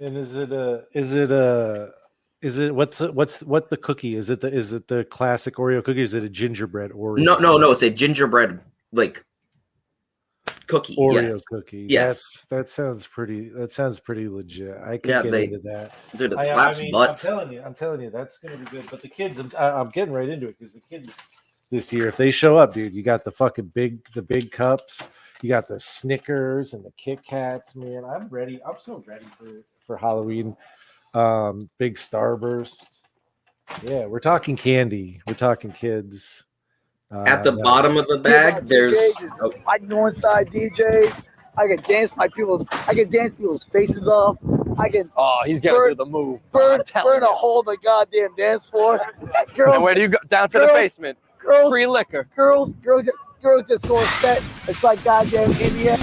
And is it what's the cookie? Is it the classic Oreo cookie? Or is it a gingerbread Oreo? No. It's a gingerbread like cookie. Oreo cookie. Yes. That sounds pretty legit. I could get into that. Dude, it slaps butts. I'm telling you, that's gonna be good. But the kids, I'm getting right into it because the kids this year, if they show up, dude, you got the fucking big cups, you got the Snickers and the Kit Kats, man. I'm ready. I'm so ready for Halloween. Big Starburst. Yeah, we're talking candy. We're talking kids. At the bottom of the bag, there's. I can go inside DJs. I can dance people's faces off. I can. Oh, he's gonna do the move. Burn a hole in the goddamn dance floor. Girls, and where do you go? Down to the basement. Girls, free liquor. Girls just go set. It's like goddamn India.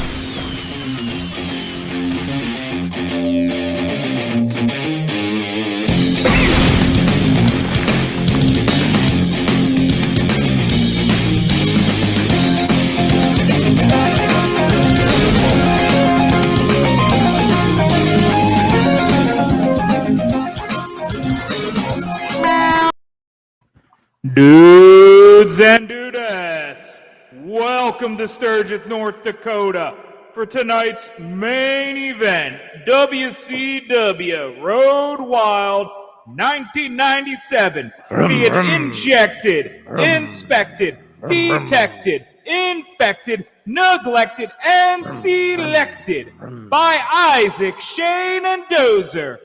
Dudes and dudettes, welcome to Sturgis, North Dakota for tonight's main event, WCW Road Wild 1997, being injected, inspected, detected, infected, neglected, and selected by Isaac, Shane, and Dozer.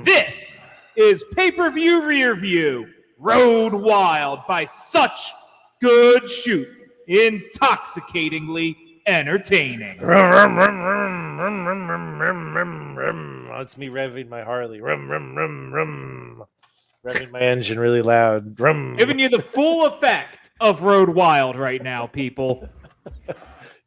This is Pay-Per-View Rear View. Road Wild by Such Good Shoot. Intoxicatingly entertaining. That's me revving my Harley. Revving my engine really loud. Giving you the full effect of Road Wild right now, people.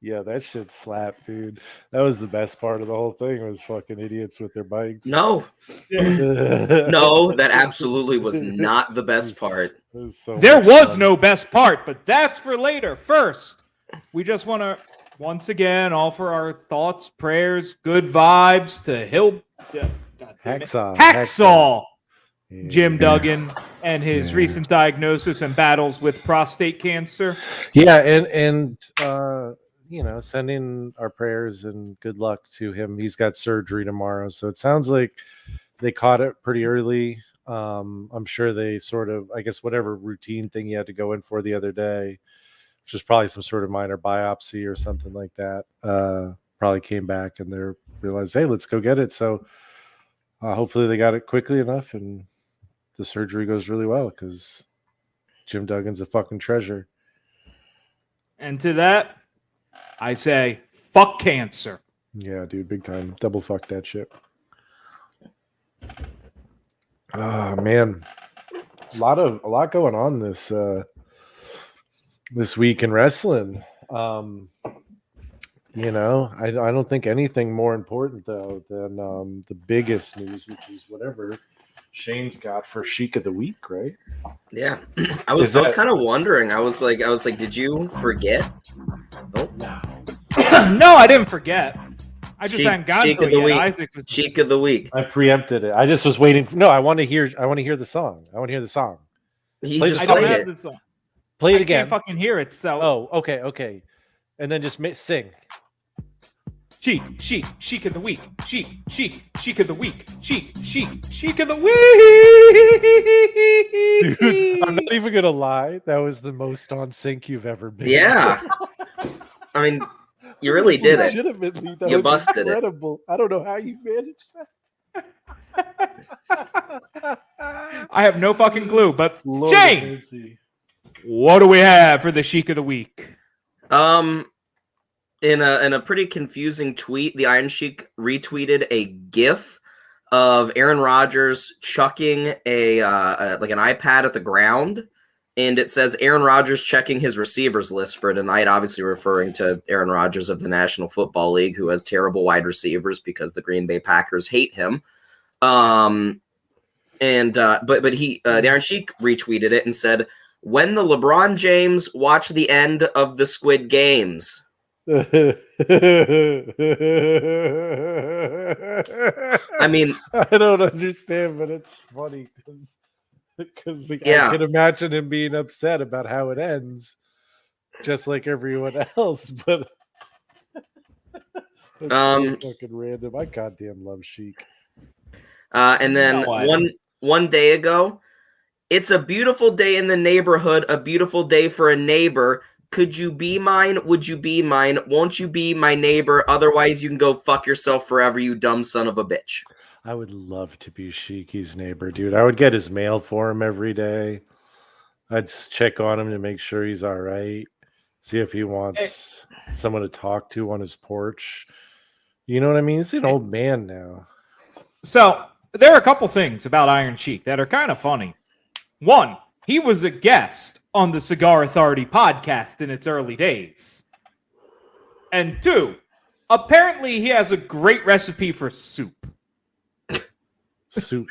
Yeah, that shit slapped, dude. That was the best part of the whole thing was fucking idiots with their bikes. No, that absolutely was not the best part. There was no best part, but that's for later. First, we just want to once again offer our thoughts, prayers, good vibes to Hacksaw. Jim Duggan and his recent diagnosis and battles with prostate cancer. Yeah, and sending our prayers and good luck to him. He's got surgery tomorrow, so it sounds like they caught it pretty early. I'm sure they sort of, I guess, whatever routine thing you had to go in for the other day, which was probably some sort of minor biopsy or something like that, probably came back and they realized, hey, let's go get it. So hopefully they got it quickly enough and the surgery goes really well because Jim Duggan's a fucking treasure. And to that, I say, fuck cancer. Yeah, dude, big time. Double fuck that shit. Oh man, a lot going on this week in wrestling. I don't think anything more important though than the biggest news, which is whatever Shane's got for Chic of the Week, right? Yeah, I was kind of wondering. I was like, did you forget? Nope. No, I didn't forget. I just hadn't gotten to it yet. Isaac was Cheek of the Week. I preempted it. I just was waiting. No, I want to hear the song. I want to hear the song. I don't have the song. Play it again. I can't fucking hear it. So. Oh, okay. And then just sing. Chic of the Week. Chic of the Week. Chic of the Week. Dude, I'm not even gonna lie. That was the most on sync you've ever been. Yeah. I mean, you really did it. Legitimately, you busted incredible. I don't know how you managed that. I have no fucking clue, but Lord Shane, what do we have for the Chic of the Week? In a pretty confusing tweet, the Iron Sheik retweeted a GIF of Aaron Rodgers chucking like an iPad at the ground. And it says Aaron Rodgers checking his receivers list for tonight, obviously referring to Aaron Rodgers of the National Football League, who has terrible wide receivers because the Green Bay Packers hate him. But the Iron Sheik retweeted it and said, "When the LeBron James watch the end of the Squid Games." I mean, I don't understand, but it's funny because Yeah. I can imagine him being upset about how it ends, just like everyone else. But it's so fucking random. I goddamn love Sheik. And then No way. one day ago, it's a beautiful day in the neighborhood, a beautiful day for a neighbor. Could you be mine? Would you be mine? Won't you be my neighbor? Otherwise, you can go fuck yourself forever, you dumb son of a bitch. I would love to be Sheiky's neighbor, dude. I would get his mail for him every day. I'd check on him to make sure he's all right. See if he wants someone to talk to on his porch. You know what I mean? He's an old man now. So there are a couple things about Iron Sheik that are kind of funny. One, he was a guest on the Cigar Authority podcast in its early days. And two, apparently he has a great recipe for soup. Soup.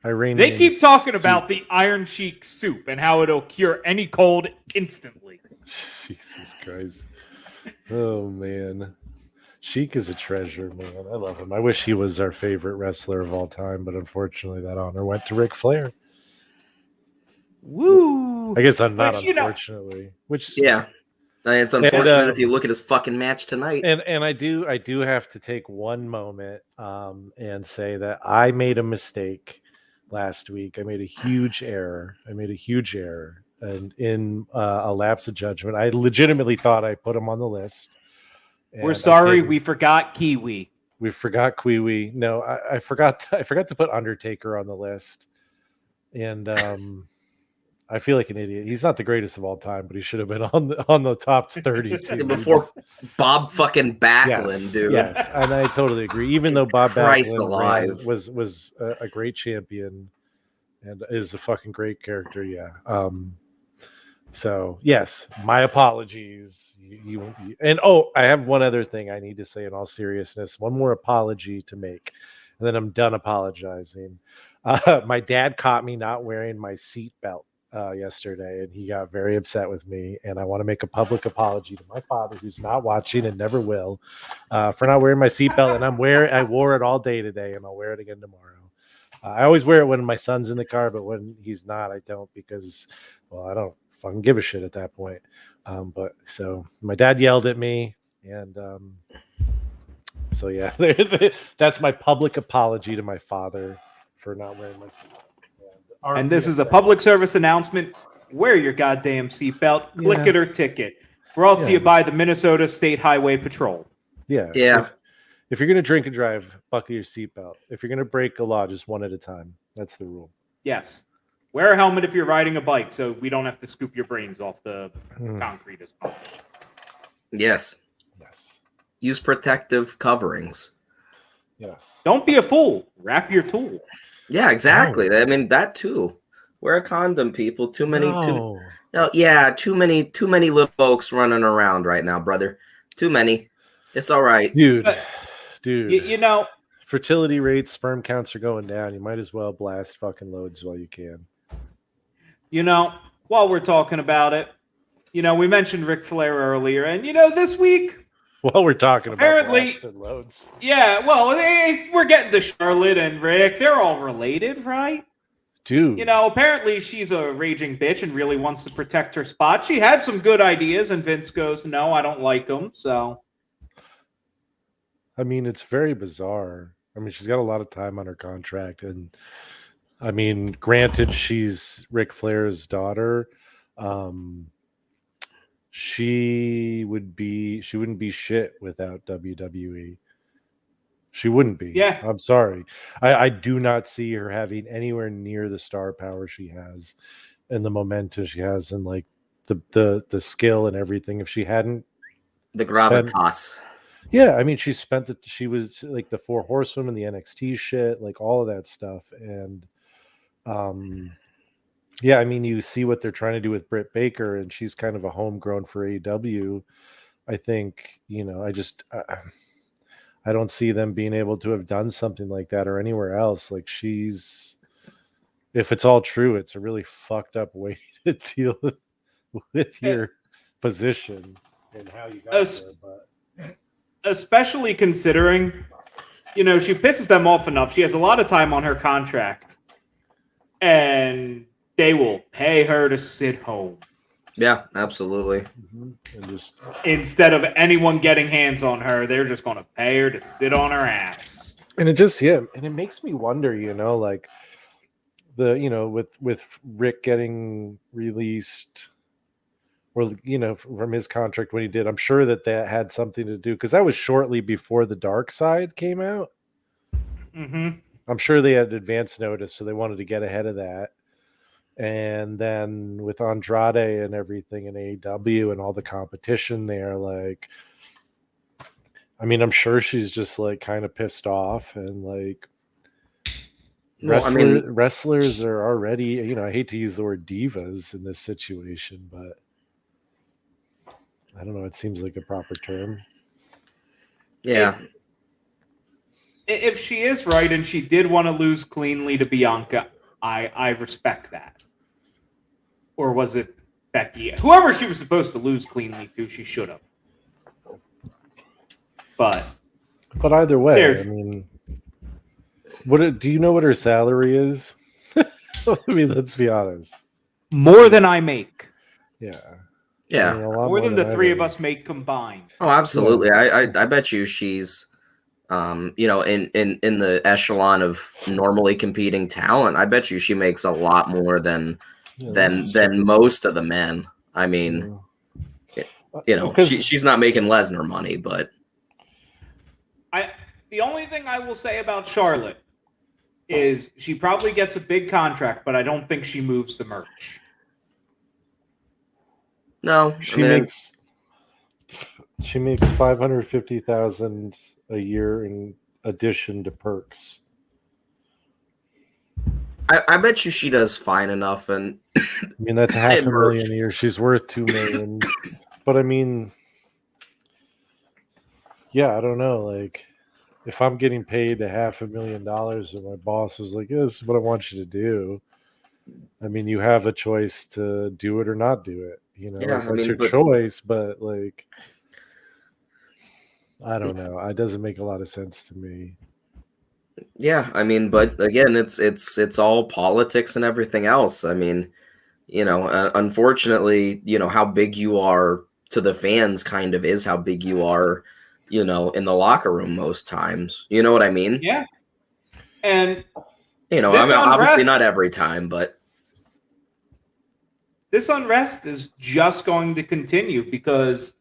Iranian They keep talking soup. about the Iron Sheik soup and how it'll cure any cold instantly. Jesus Christ. Oh, man. Sheik is a treasure, man. I love him. I wish he was our favorite wrestler of all time, but unfortunately that honor went to Ric Flair. Woo! I guess I'm not, Which, you know- unfortunately. Which Yeah. It's unfortunate if you look at his fucking match tonight. And I do have to take one moment and say that I made a mistake last week. I made a huge error. And in a lapse of judgment, I legitimately thought I put him on the list. We're and I sorry, didn't. we forgot Kiwi. We forgot Kiwi. No, I forgot to put Undertaker on the list. And I feel like an idiot. He's not the greatest of all time, but he should have been on the top 30 too. Before Bob fucking Backlund, dude. Yes, and I totally agree. Even though Bob Christ Backlund alive. was a great champion and is a fucking great character, yeah. So yes, my apologies. And I have one other thing I need to say in all seriousness. One more apology to make, and then I'm done apologizing. My dad caught me not wearing my seatbelt yesterday, and he got very upset with me. And I want to make a public apology to my father, who's not watching and never will, for not wearing my seatbelt. And I wore it all day today, and I'll wear it again tomorrow. I always wear it when my son's in the car, but when he's not, I don't, because, well, I don't fucking give a shit at that point. But so my dad yelled at me, and so yeah, that's my public apology to my father for not wearing my seatbelt. And this is a public service announcement. Wear your goddamn seatbelt. Click it or ticket. Brought to you by the Minnesota State Highway Patrol. Yeah. If you're going to drink and drive, buckle your seatbelt. If you're going to break a law, just one at a time. That's the rule. Yes. Wear a helmet if you're riding a bike so we don't have to scoop your brains off the concrete as much. Yes. Use protective coverings. Yes. Don't be a fool. Wrap your tool. Yeah, exactly. I mean, that too. Wear a condom, people. Too many little folks running around right now, brother. Too many. It's all right. Dude. You know, fertility rates, sperm counts are going down. You might as well blast fucking loads while you can. You know, while we're talking about it, you know, we mentioned Ric Flair earlier, and you know, this week, while we're talking about blasted loads, yeah, well, we're getting to Charlotte and Rick. They're all related, right? Dude, you know, apparently she's a raging bitch and really wants to protect her spot. She had some good ideas, and Vince goes, "No, I don't like them." So, I mean, it's very bizarre. I mean, she's got a lot of time on her contract, and I mean, granted, she's Ric Flair's daughter. She wouldn't be shit without WWE. She wouldn't be. Yeah. I'm sorry. I do not see her having anywhere near the star power she has and the momentum she has and like the skill and everything. If she hadn't the gravitas. Yeah, I mean, she was like the Four Horsewomen, the NXT shit, like all of that stuff. And yeah, I mean, you see what they're trying to do with Britt Baker, and she's kind of a homegrown for AEW. I think, you know, I don't see them being able to have done something like that or anywhere else. Like if it's all true, it's a really fucked up way to deal with your position. and how you got Es- there, but Especially considering, you know, she pisses them off enough. She has a lot of time on her contract, and they will pay her to sit home Yeah, absolutely. and just instead of anyone getting hands on her. They're just going to pay her to sit on her ass. and it just and it makes me wonder, you know, like with Rick getting released, or you know, from his contract when he did, I'm sure that had something to do, because that was shortly before the Dark Side came out. Mm-hmm. I'm sure they had advance notice, so they wanted to get ahead of that. And then with Andrade and everything in AEW and all the competition there, like, I mean, I'm sure she's just like kind of pissed off, and like wrestlers are already, you know, I hate to use the word divas in this situation, but I don't know, it seems like a proper term. Yeah. If she is right and she did want to lose cleanly to Bianca, I respect that. Or was it Becky? Whoever she was supposed to lose cleanly to, she should have. But either way, I mean, do you know what her salary is? I mean, let's be honest. More than I make. Yeah. Yeah. I mean, more than the three of us make combined. Oh, absolutely. Yeah. I bet you she's you know, in the echelon of normally competing talent, I bet you she makes a lot more than most of the men. I mean, you know, she's not making Lesnar money, but the only thing I will say about Charlotte is she probably gets a big contract, but I don't think she moves the merch. No, she makes $550,000 a year in addition to perks. I bet you she does fine enough, and I mean, that's $500,000 a year. She's worth $2 million, but I mean, yeah, I don't know. Like, if I'm getting paid $500,000 and my boss is like, "This is what I want you to do," I mean, you have a choice to do it or not do it. You know, yeah, that's your choice. But like, I don't know. It doesn't make a lot of sense to me. Yeah, I mean, but again, it's all politics and everything else. I mean, you know, unfortunately, you know, how big you are to the fans kind of is how big you are, you know, in the locker room most times. You know what I mean? Yeah. And you know, I mean, obviously not every time, but this unrest is just going to continue because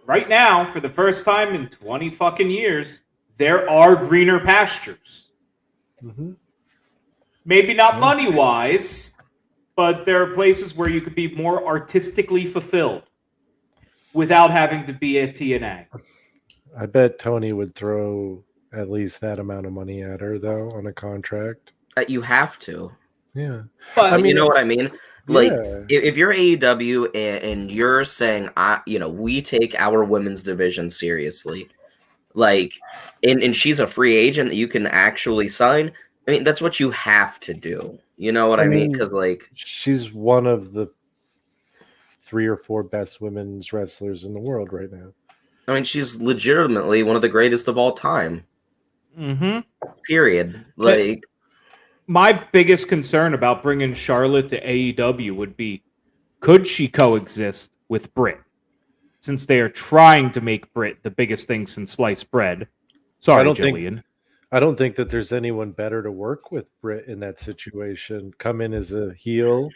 right now, for the first time in 20 fucking years, there are greener pastures. Mm-hmm. Maybe not money-wise, but there are places where you could be more artistically fulfilled without having to be at TNA. I bet Tony would throw at least that amount of money at her, though, on a contract. You have to. Yeah. But I mean, you know what I mean? Like, yeah. if you're AEW and you're saying, you know, we take our women's division seriously, like, and she's a free agent that you can actually sign, I mean, that's what you have to do. You know what I mean? Because, like, she's one of the 3 or 4 best women's wrestlers in the world right now. I mean, she's legitimately one of the greatest of all time. Mm-hmm. Period. Like, my biggest concern about bringing Charlotte to AEW would be, could she coexist with Britt? Since they are trying to make Britt the biggest thing since sliced bread. Sorry, Jillian. I don't think that there's anyone better to work with Britt in that situation. Come in as a heel.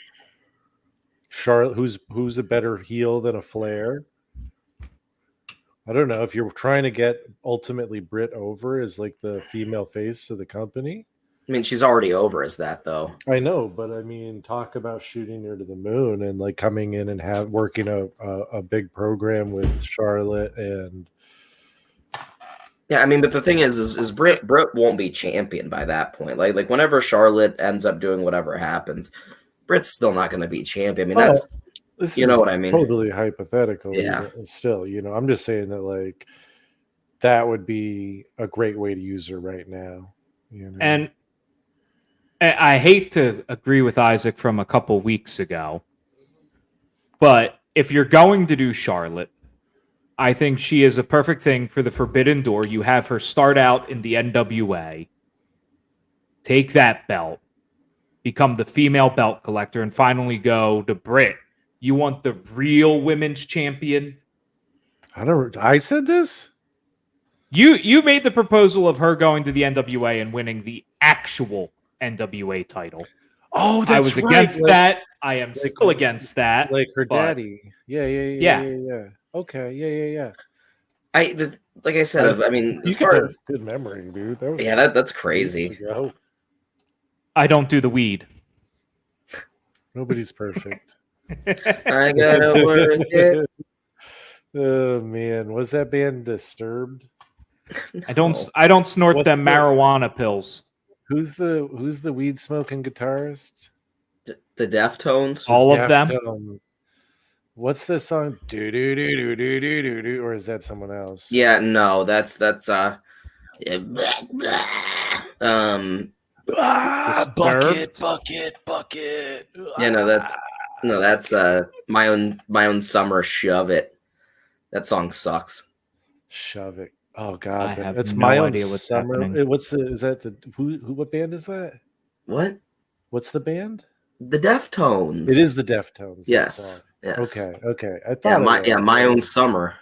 Charlotte, who's a better heel than a Flair? I don't know. If you're trying to get ultimately Britt over as like the female face of the company. I mean, she's already over as that, though. I know, but I mean, talk about shooting her to the moon and like coming in and working a big program with Charlotte and. Yeah, I mean, but the thing is Britt won't be champion by that point. Like whenever Charlotte ends up doing whatever happens, Britt's still not going to be champion. I mean, that's you know what I mean. Totally hypothetical. Yeah. Still, you know, I'm just saying that like that would be a great way to use her right now. You know? And I hate to agree with Isaac from a couple weeks ago, but if you're going to do Charlotte, I think she is a perfect thing for the Forbidden Door. You have her start out in the NWA, take that belt, become the female belt collector, and finally go to Brit. You want the real women's champion? I said this? You made the proposal of her going to the NWA and winning the actual NWA title. Oh, that's I was right. against that. I am still against that. Like her but- daddy. Yeah. Okay, yeah. Like I said, I mean, You as far got a as good memory, dude. That was that's crazy. weeks ago. I don't do the weed. Nobody's perfect. I gotta work it. Oh man, was that band Disturbed? I don't snort What's them the- marijuana pills. Who's the weed smoking guitarist? The Deftones. All of them. Deftones. What's the song? Do do do do do do do do, or is that someone else? Yeah, no, that's Disturbed? Bucket. yeah, no, that's my own summer shove it. That song sucks. Shove it. Oh god, I have that's no my own idea what's summer. happening. Is that the who? What band is that? What? What's the band? The Deftones. It is the Deftones. that Yes. song. Yes. Okay. I thought. My own summer.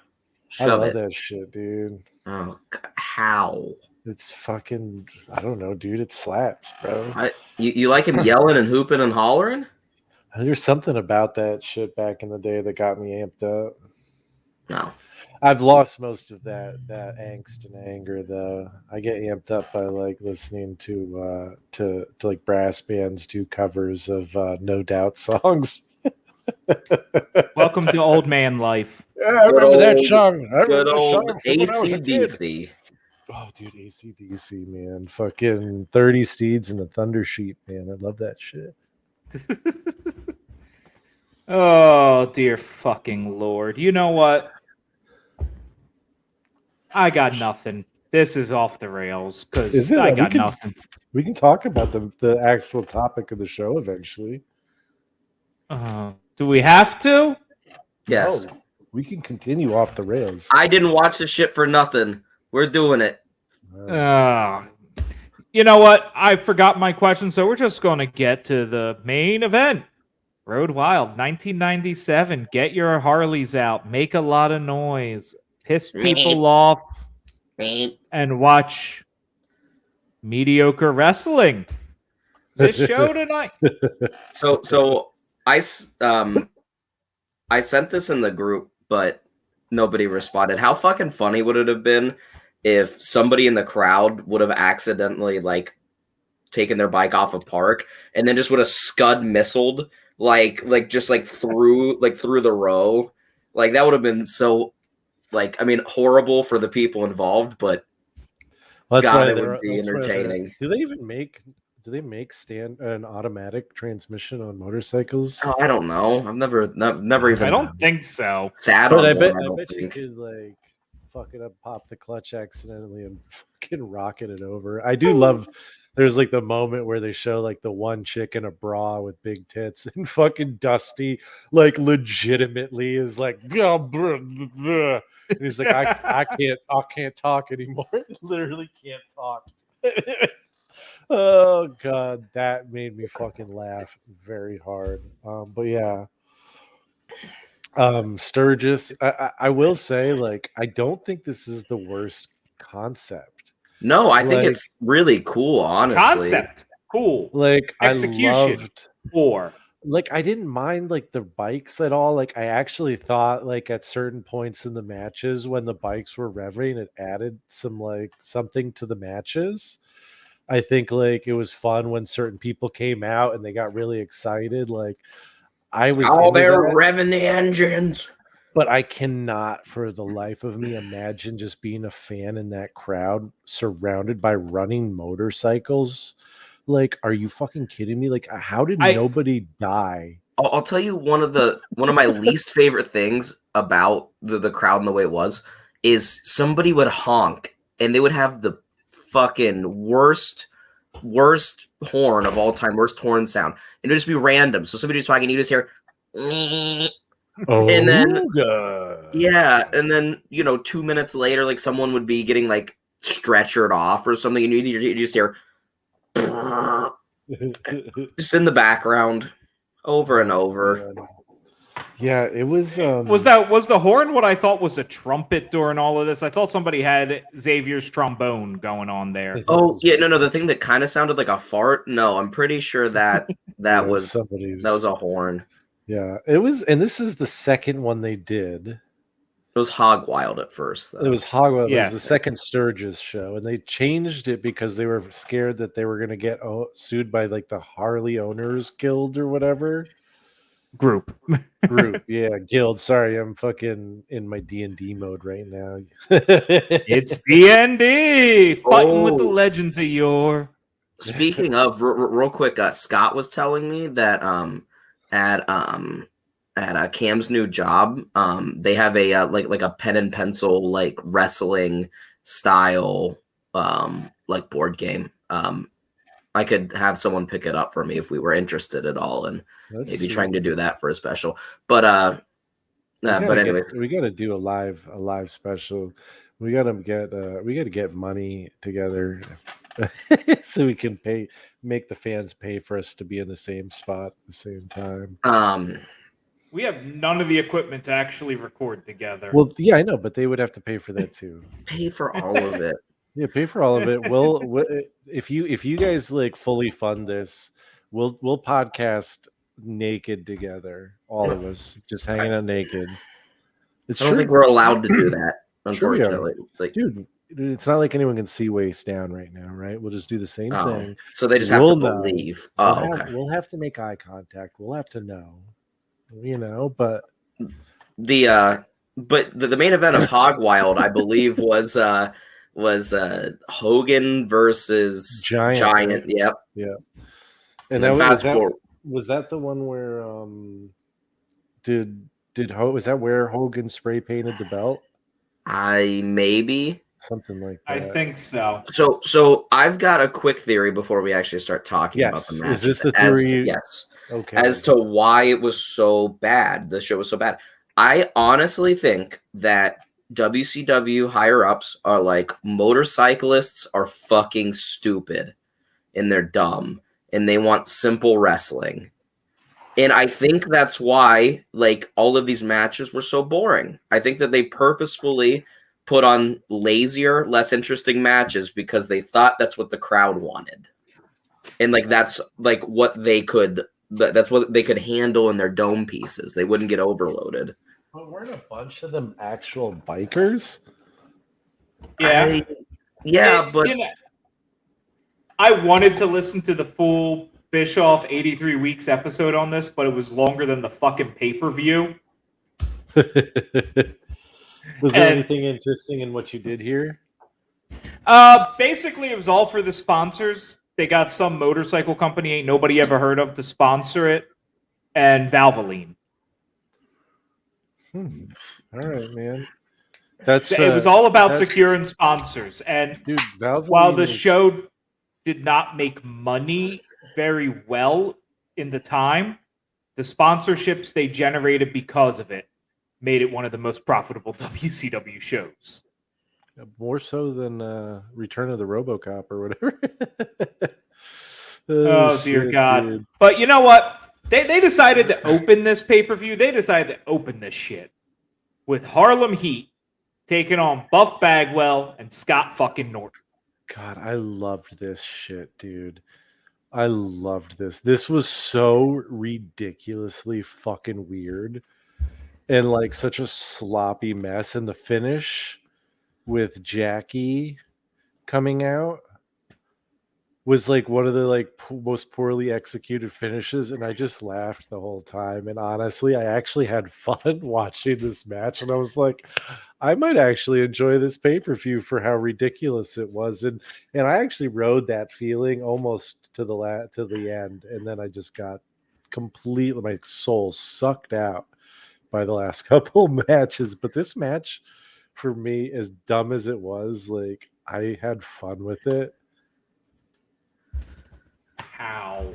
I Shove love it. that shit, dude. Oh, how? It's fucking. I don't know, dude. It slaps, bro. You like him yelling and hooping and hollering? There's something about that shit back in the day that got me amped up. No. I've lost most of that angst and anger though. I get amped up by like listening to like brass bands do covers of No Doubt songs. Welcome to old man life. Yeah, I remember that old- song. I remember Good that old song from when I was a kid. AC/DC. Oh, dude, AC/DC, man. Fucking 30 Steeds and the Thunder Sheep, man. I love that shit. Oh, dear fucking Lord. You know what? I got nothing. This is off the rails because Is it? I We got can- nothing. We can talk about the actual topic of the show eventually. Do we have to? Yes. No, we can continue off the rails. I didn't watch this shit for nothing. We're doing it. You know what? I forgot my question, so we're just going to get to the main event. Road Wild, 1997. Get your Harleys out. Make a lot of noise. Piss people off. And watch mediocre wrestling. This show tonight. So I sent this in the group, but nobody responded. How fucking funny would it have been if somebody in the crowd would have accidentally like taken their bike off a park and then just would have scud missiled like through the row? Like that would have been so horrible for the people involved, but Well, God, it would be that's why entertaining. do they even make? Do they make an automatic transmission on motorcycles? Oh, I don't know. I've never even I don't think so. sat But on I one, bet I don't you think. could like fuck it up, pop the clutch accidentally, and fucking rocket it over. I do love. There's like the moment where they show like the one chick in a bra with big tits, and fucking Dusty like legitimately is like, "Blah, blah, blah," and he's like, I can't talk anymore. Literally can't talk. Oh god, that made me fucking laugh very hard. But yeah. Sturgis, I will say, like, I don't think this is the worst concept. No, I think Like- it's really cool, honestly. Concept. Cool. Like, Execution. I loved, Or like, I didn't mind like the bikes at all. Like, I actually thought like at certain points in the matches when the bikes were revving, it added some like something to the matches. I think like it was fun when certain people came out and they got really excited. Like, I was Oh, into they're that. revving the engines. But I cannot for the life of me imagine just being a fan in that crowd surrounded by running motorcycles. Like, are you fucking kidding me? Like, how did nobody die? I'll tell you one of my least favorite things about the crowd and the way it was is somebody would honk and they would have the fucking worst horn of all time, worst horn sound. And it would just be random. So somebody was talking, you just hear Oh, And then yeah, and then 2 minutes later, like someone would be getting like stretchered off or something, and you just hear just in the background over and over. Yeah, it was. Was the horn what I thought was a trumpet during all of this? I thought somebody had Xavier's trombone going on there. Oh yeah, no, the thing that kind of sounded like a fart. No, I'm pretty sure that Yeah, was somebody's. that was a horn. Yeah, it was, and this is the second one they did. It was Hog Wild at first, though. It was Hogwild. Yeah. It was the second Sturgis show, and they changed it because they were scared that they were going to get sued by like the Harley Owners Guild or whatever Group. Yeah, guild. Sorry, I'm fucking in my D&D mode right now. It's D&D fighting with the Oh. legends of yore. Speaking of, real quick, Scott was telling me that at Cam's new job, they have a like a pen and pencil like wrestling style like board game. I could have someone pick it up for me if we were interested at all, and maybe trying to do that for a special. But anyways, we got to do a live special. We got to get money together so we can make the fans pay for us to be in the same spot at the same time. We have none of the equipment to actually record together. Well, yeah, I know, but they would have to pay for that too. pay for all of it. Yeah, pay for all of it. We'll if you guys like fully fund this, we'll podcast naked together, all of us, just hanging out naked. I don't think we're allowed to do that, Sure we are. unfortunately. Like, Dude, it's not like anyone can see waist down right now, right? We'll just do the same thing. so they just have We'll to know. believe. Oh, okay. We'll have to make eye contact. We'll have to know, but The main event of Hog Wild, I believe, was Hogan versus Giant. Giant. Yep. And then that fast forward. was that the one where was that where Hogan spray painted the belt? Maybe. Something like that. I think so. So I've got a quick theory before we actually start talking about the Yes. match. Is this the theory? Yes. Okay. As to why it was so bad, the show was so bad. I honestly think that WCW higher ups are like, motorcyclists are fucking stupid and they're dumb and they want simple wrestling. And I think that's why like all of these matches were so boring. I think that they purposefully put on lazier, less interesting matches because they thought that's what the crowd wanted. And like that's like what they could handle in their dome pieces. They wouldn't get overloaded. But weren't a bunch of them actual bikers? Yeah. But I wanted to listen to the full Bischoff 83 Weeks episode on this, but it was longer than the fucking pay-per-view. Was there anything interesting in what you did here? Basically, it was all for the sponsors. They got some motorcycle company ain't nobody ever heard of to sponsor it, and Valvoline. All right, man. It was all about securing sponsors. And dude, while the show did not make money very well in the time, the sponsorships they generated because of it made it one of the most profitable WCW shows. More so than Return of the RoboCop or whatever. Oh dear shit, God. dude. But you know what? They decided to open this pay-per-view. They decided to open this shit with Harlem Heat taking on Buff Bagwell and Scott fucking Norton. God, I loved this shit, dude. I loved this. This was so ridiculously fucking weird and like such a sloppy mess. And the finish with Jackie coming out was like one of the like most poorly executed finishes, and I just laughed the whole time. And honestly, I actually had fun watching this match, and I was like, I might actually enjoy this pay-per-view for how ridiculous it was. And I actually rode that feeling almost to the end, and then I just got completely, my soul sucked out by the last couple matches. But this match, for me, as dumb as it was, like I had fun with it. How?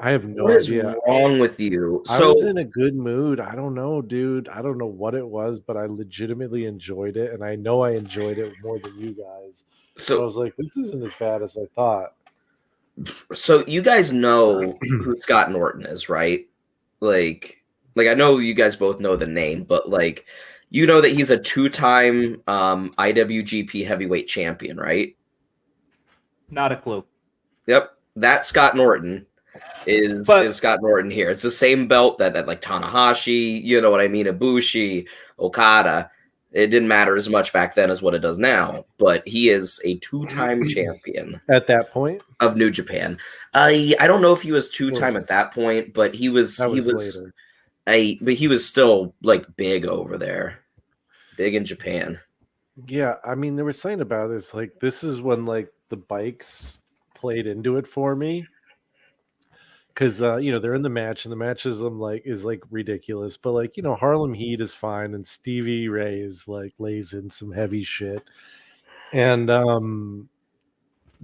I have no What is idea. wrong with you? I So was in a good mood. I don't know, dude. I don't know what it was, but I legitimately enjoyed it, and I know I enjoyed it more than you guys. So I was like, this isn't as bad as I thought. So you guys know who Scott Norton is, right? Like I know you guys both know the name, but like, you know that he's a 2-time IWGP heavyweight champion, right? Not a clue. Yep, that Scott Norton is Scott Norton here. It's the same belt that like Tanahashi, you know what I mean, Ibushi, Okada. It didn't matter as much back then as what it does now, but he is a 2-time champion At that point, of New Japan. I don't know if he was 2-time at that point, but he was later. But he was still like big over there, big in Japan. Yeah, I mean, there was something about this. Like, this is when like the bikes played into it for me, because you know, they're in the match, and the match is like ridiculous, but like, you know, Harlem Heat is fine, and Stevie Ray is like lays in some heavy shit, and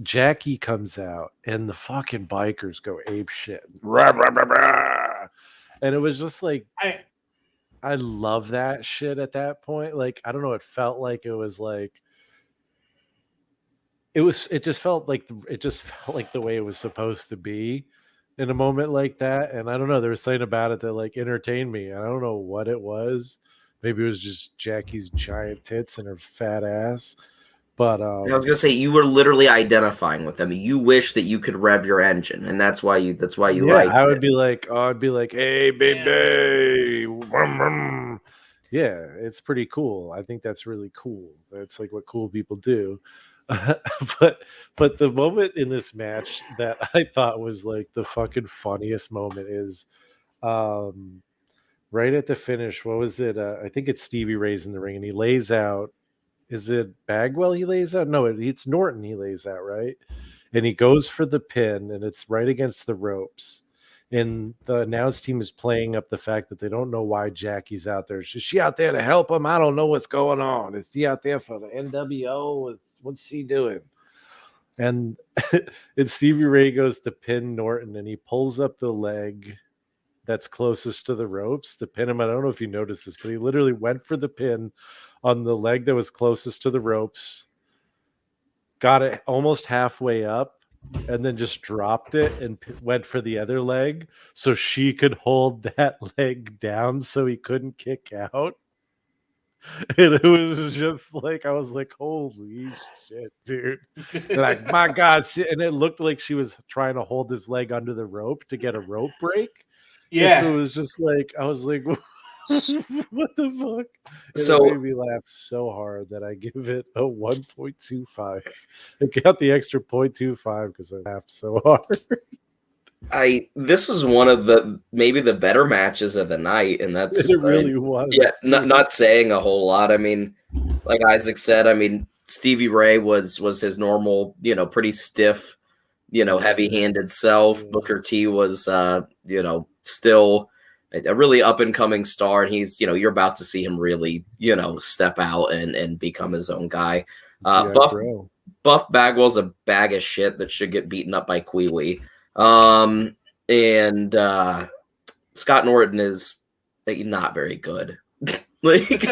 Jackie comes out, and the fucking bikers go ape shit, rah, rah, rah, rah. And it was just like I love that shit at that point. Like, I don't know, it felt like it was like it just felt like the way it was supposed to be in a moment like that. And I don't know, there was something about it that like entertained me. I don't know what it was. Maybe it was just Jackie's giant tits and her fat ass. But I was gonna say, you were literally identifying with him. You wish that you could rev your engine, and that's why you like. I would be like, hey baby. Yeah, it's pretty cool. I think that's really cool. That's like what cool people do. but the moment in this match that I thought was like the fucking funniest moment is right at the finish. What was it? I think it's Stevie Ray's in the ring, and he lays out. Is it Bagwell he lays out? No, it's Norton he lays out, right? And he goes for the pin, and it's right against the ropes. And the announce team is playing up the fact that they don't know why Jackie's out there. Is she out there to help him? I don't know what's going on. Is he out there for the NWO? What's she doing? And and Stevie Ray goes to pin Norton, and he pulls up the leg that's closest to the ropes to pin him. I don't know if you noticed this, but he literally went for the pin on the leg that was closest to the ropes, got it almost halfway up, and then just dropped it and went for the other leg so she could hold that leg down so he couldn't kick out. And it was just like, I was like, holy shit, dude. Like, my God. And it looked like she was trying to hold his leg under the rope to get a rope break. Yeah. And so it was just like, I was like, what the fuck? And So it made me laugh so hard that I give it a 1.25. I got the extra 0.25 because I laughed so hard. This was one of maybe the better matches of the night, and that's It really was. Yeah, not saying a whole lot. I mean, like Isaac said, I mean, Stevie Ray was his normal, you know, pretty stiff, you know, heavy-handed self. Booker T was, you know, still a really up-and-coming star, and he's, you know, you're about to see him really, you know, step out and become his own guy. Buff Bagwell's a bag of shit that should get beaten up by Kiwi. And Scott Norton is like, not very good. Like,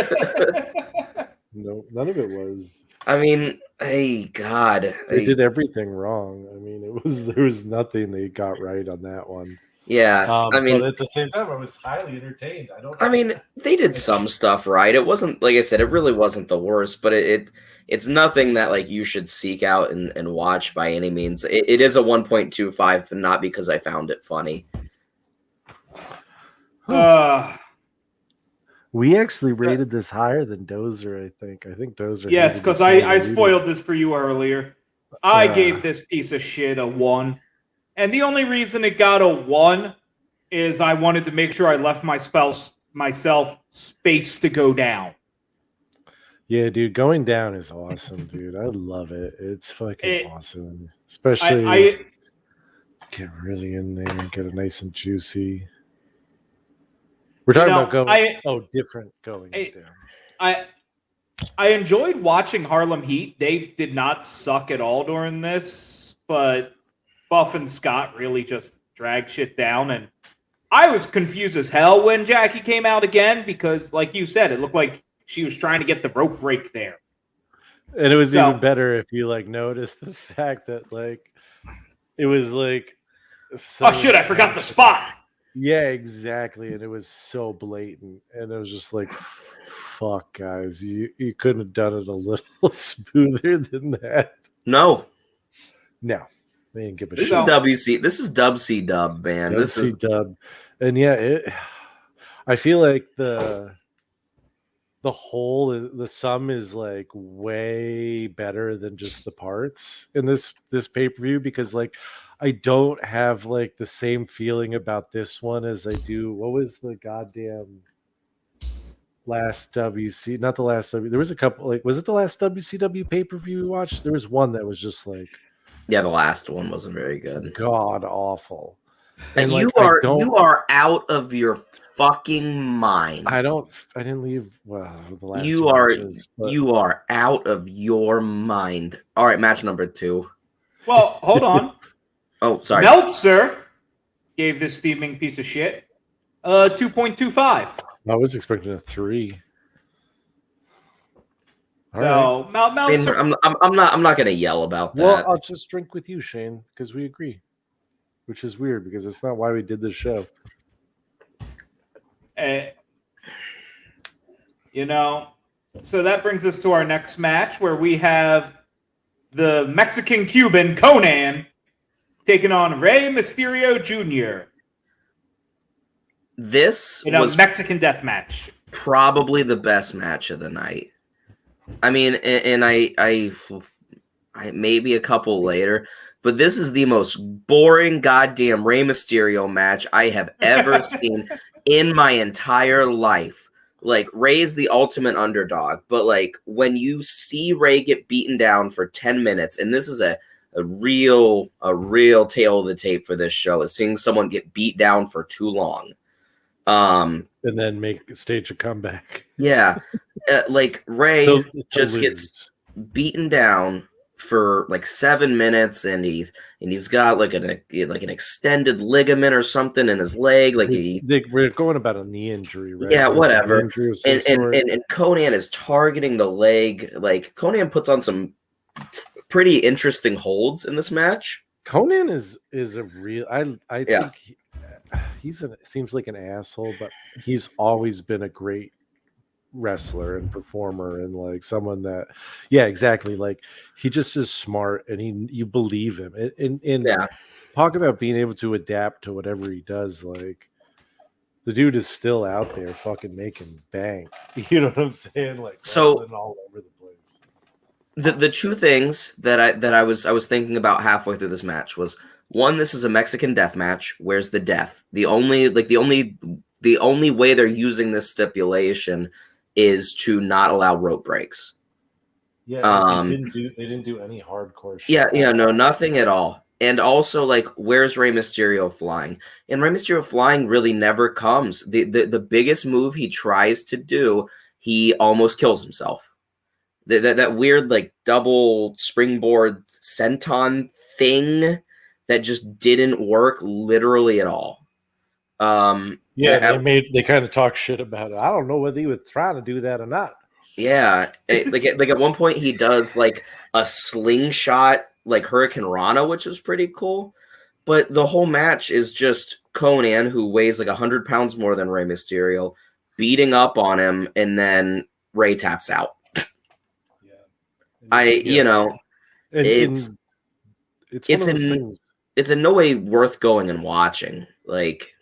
no, none of it was. I mean, hey, God, they did everything wrong. I mean, there was nothing they got right on that one. Yeah, I mean, but at the same time, I was highly entertained. I mean, they did some stuff right. It wasn't, like I said, it really wasn't the worst, but it's nothing that like you should seek out and watch by any means. It is a 1.25, not because I found it funny. We actually rated this higher than Dozer, I think. I think Dozer. Yes, because I spoiled this for you earlier. I gave this piece of shit a 1. And the only reason it got a 1 is I wanted to make sure I left myself space to go down. Yeah, dude, going down is awesome, dude. I love it. It's fucking awesome. Especially get really in there and get it nice and juicy. We're talking about going different going down. I enjoyed watching Harlem Heat. They did not suck at all during this, but Buff and Scott really just drag shit down. And I was confused as hell when Jackie came out again because, like you said, it looked like she was trying to get the rope break there. And it was So- even better if you like noticed the fact that like it was like Oh shit, I forgot the spot. Yeah, exactly. And it was so blatant. And it was just like, fuck, guys, you couldn't have done it a little smoother than that. No, No, they didn't give a this shit. is WC. This is Dub C Dub, man. This is dub. And yeah, I feel like the whole, the sum is like way better than just the parts in this pay-per-view, because like I don't have like the same feeling about this one as I do. What was the goddamn last WC? Not the last W. There was a couple. Like, was it the last WCW pay-per-view we watched? There was one that was just like, yeah. The last one wasn't very good. god awful. And like, you are out of your fucking mind. I didn't leave. Well, the last You two are matches, but you are out of your mind. All right, match number 2. Well, hold on. Oh, sorry. Meltzer gave this steaming piece of shit 2.25. I was expecting a 3. All right. So I mean, Meltzer, I'm not gonna yell about that. Well, I'll just drink with you, Shane, because we agree. Which is weird because it's not why we did this show. you know, so that brings us to our next match where we have the Mexican Cuban Conan taking on Rey Mysterio Jr. This in a was Mexican death match. probably the best match of the night. I mean, and I maybe a couple later, but this is the most boring goddamn Rey Mysterio match I have ever seen in my entire life. Like, Rey's the ultimate underdog, but like when you see Rey get beaten down for 10 minutes, and this is a real tail of the tape for this show, is seeing someone get beat down for too long. And then stage a comeback. Yeah. Like Rey To just lose. gets beaten down for like 7 minutes, and he's got like an extended ligament or something in his leg. Like We're going about a knee injury, right? Yeah, There's whatever. an injury of some and sort. Conan is targeting the leg. Like, Conan puts on some pretty interesting holds in this match. Conan is a real. I Yeah. think seems like an asshole, but he's always been a great wrestler and performer, and like someone that, yeah, exactly. Like, he just is smart, and you believe him. And Yeah. talk about being able to adapt to whatever he does. Like, the dude is still out there fucking making bank. You know what I'm saying? Like, So- wrestling all over the place. The two things that I was thinking about halfway through this match was, one, this is a Mexican death match. Where's the death? The only way they're using this stipulation is to not allow rope breaks. Yeah, they didn't do any hardcore shit. Yeah, no, nothing at all. And also, like, where's Rey Mysterio flying? And Rey Mysterio flying really never comes. The biggest move he tries to do, he almost kills himself. That weird, like, double springboard senton thing that just didn't work literally at all. Yeah, they kind of talk shit about it. I don't know whether he was trying to do that or not. Yeah, like at one point he does like a slingshot, like Hurricane Rana, which is pretty cool. But the whole match is just Conan, who weighs like 100 pounds more than Rey Mysterio, beating up on him, and then Rey taps out. It's it's in no way worth going and watching. Like,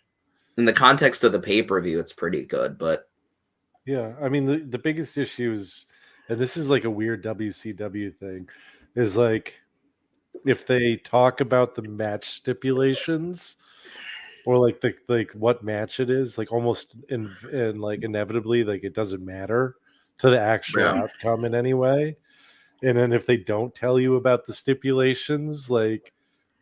in the context of the pay-per-view, it's pretty good, but yeah, I mean, the biggest issue is, and this is like a weird WCW thing, is like, if they talk about the match stipulations or like what match it is, like almost in like inevitably, like it doesn't matter to the actual outcome in any way. And then if they don't tell you about the stipulations, like,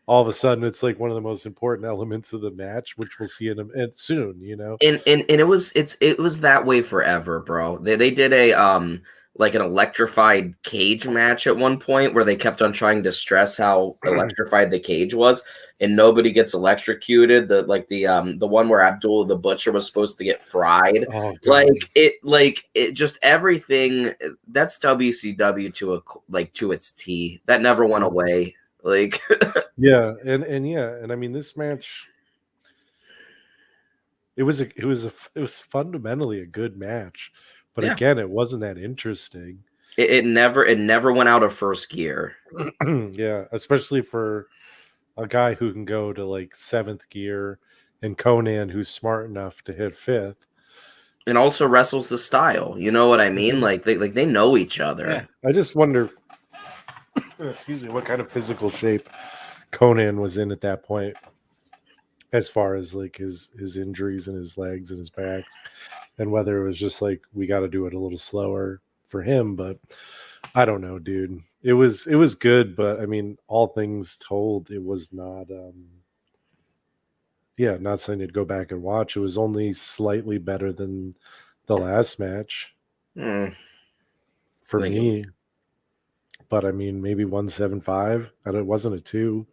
all of a sudden it's like one of the most important elements of the match, which we'll see in soon, you know. And it was that way forever, bro. They did a like an electrified cage match at one point where they kept on trying to stress how electrified the cage was, and nobody gets electrocuted. The one where Abdullah the Butcher was supposed to get fried. Oh, God. Like it just everything. That's WCW to its T. That never went away. Like Yeah, and I mean this match. It was fundamentally a good match, but Yeah. again, it wasn't that interesting. it never went out of first gear. Yeah, especially for a guy who can go to like 7th gear, and Conan who's smart enough to hit 5th. And also wrestles the style. You know what I mean? Mhm. Like they know each other. Yeah. I just wonder, excuse me, what kind of physical shape Conan was in at that point, as far as like his injuries in his legs and his backs, and whether it was just like we got to do it a little slower for him. But I don't know, dude. It was good, but I mean, all things told, it was not. Yeah, not saying to go back and watch. It was only slightly better than the last match for Thank me. But I mean, maybe 175. And it wasn't a 2.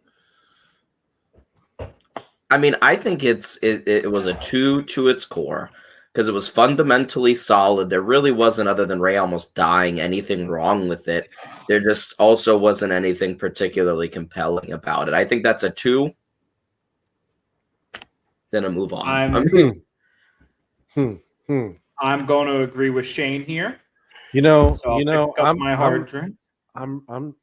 I mean, I think it was a 2 to its core because it was fundamentally solid. There really wasn't, other than Ray almost dying, anything wrong with it. There just also wasn't anything particularly compelling about it. I think that's a 2. Then a move on. I'm going to agree with Shane here. You know, So I'll pick up my hard drink. I'm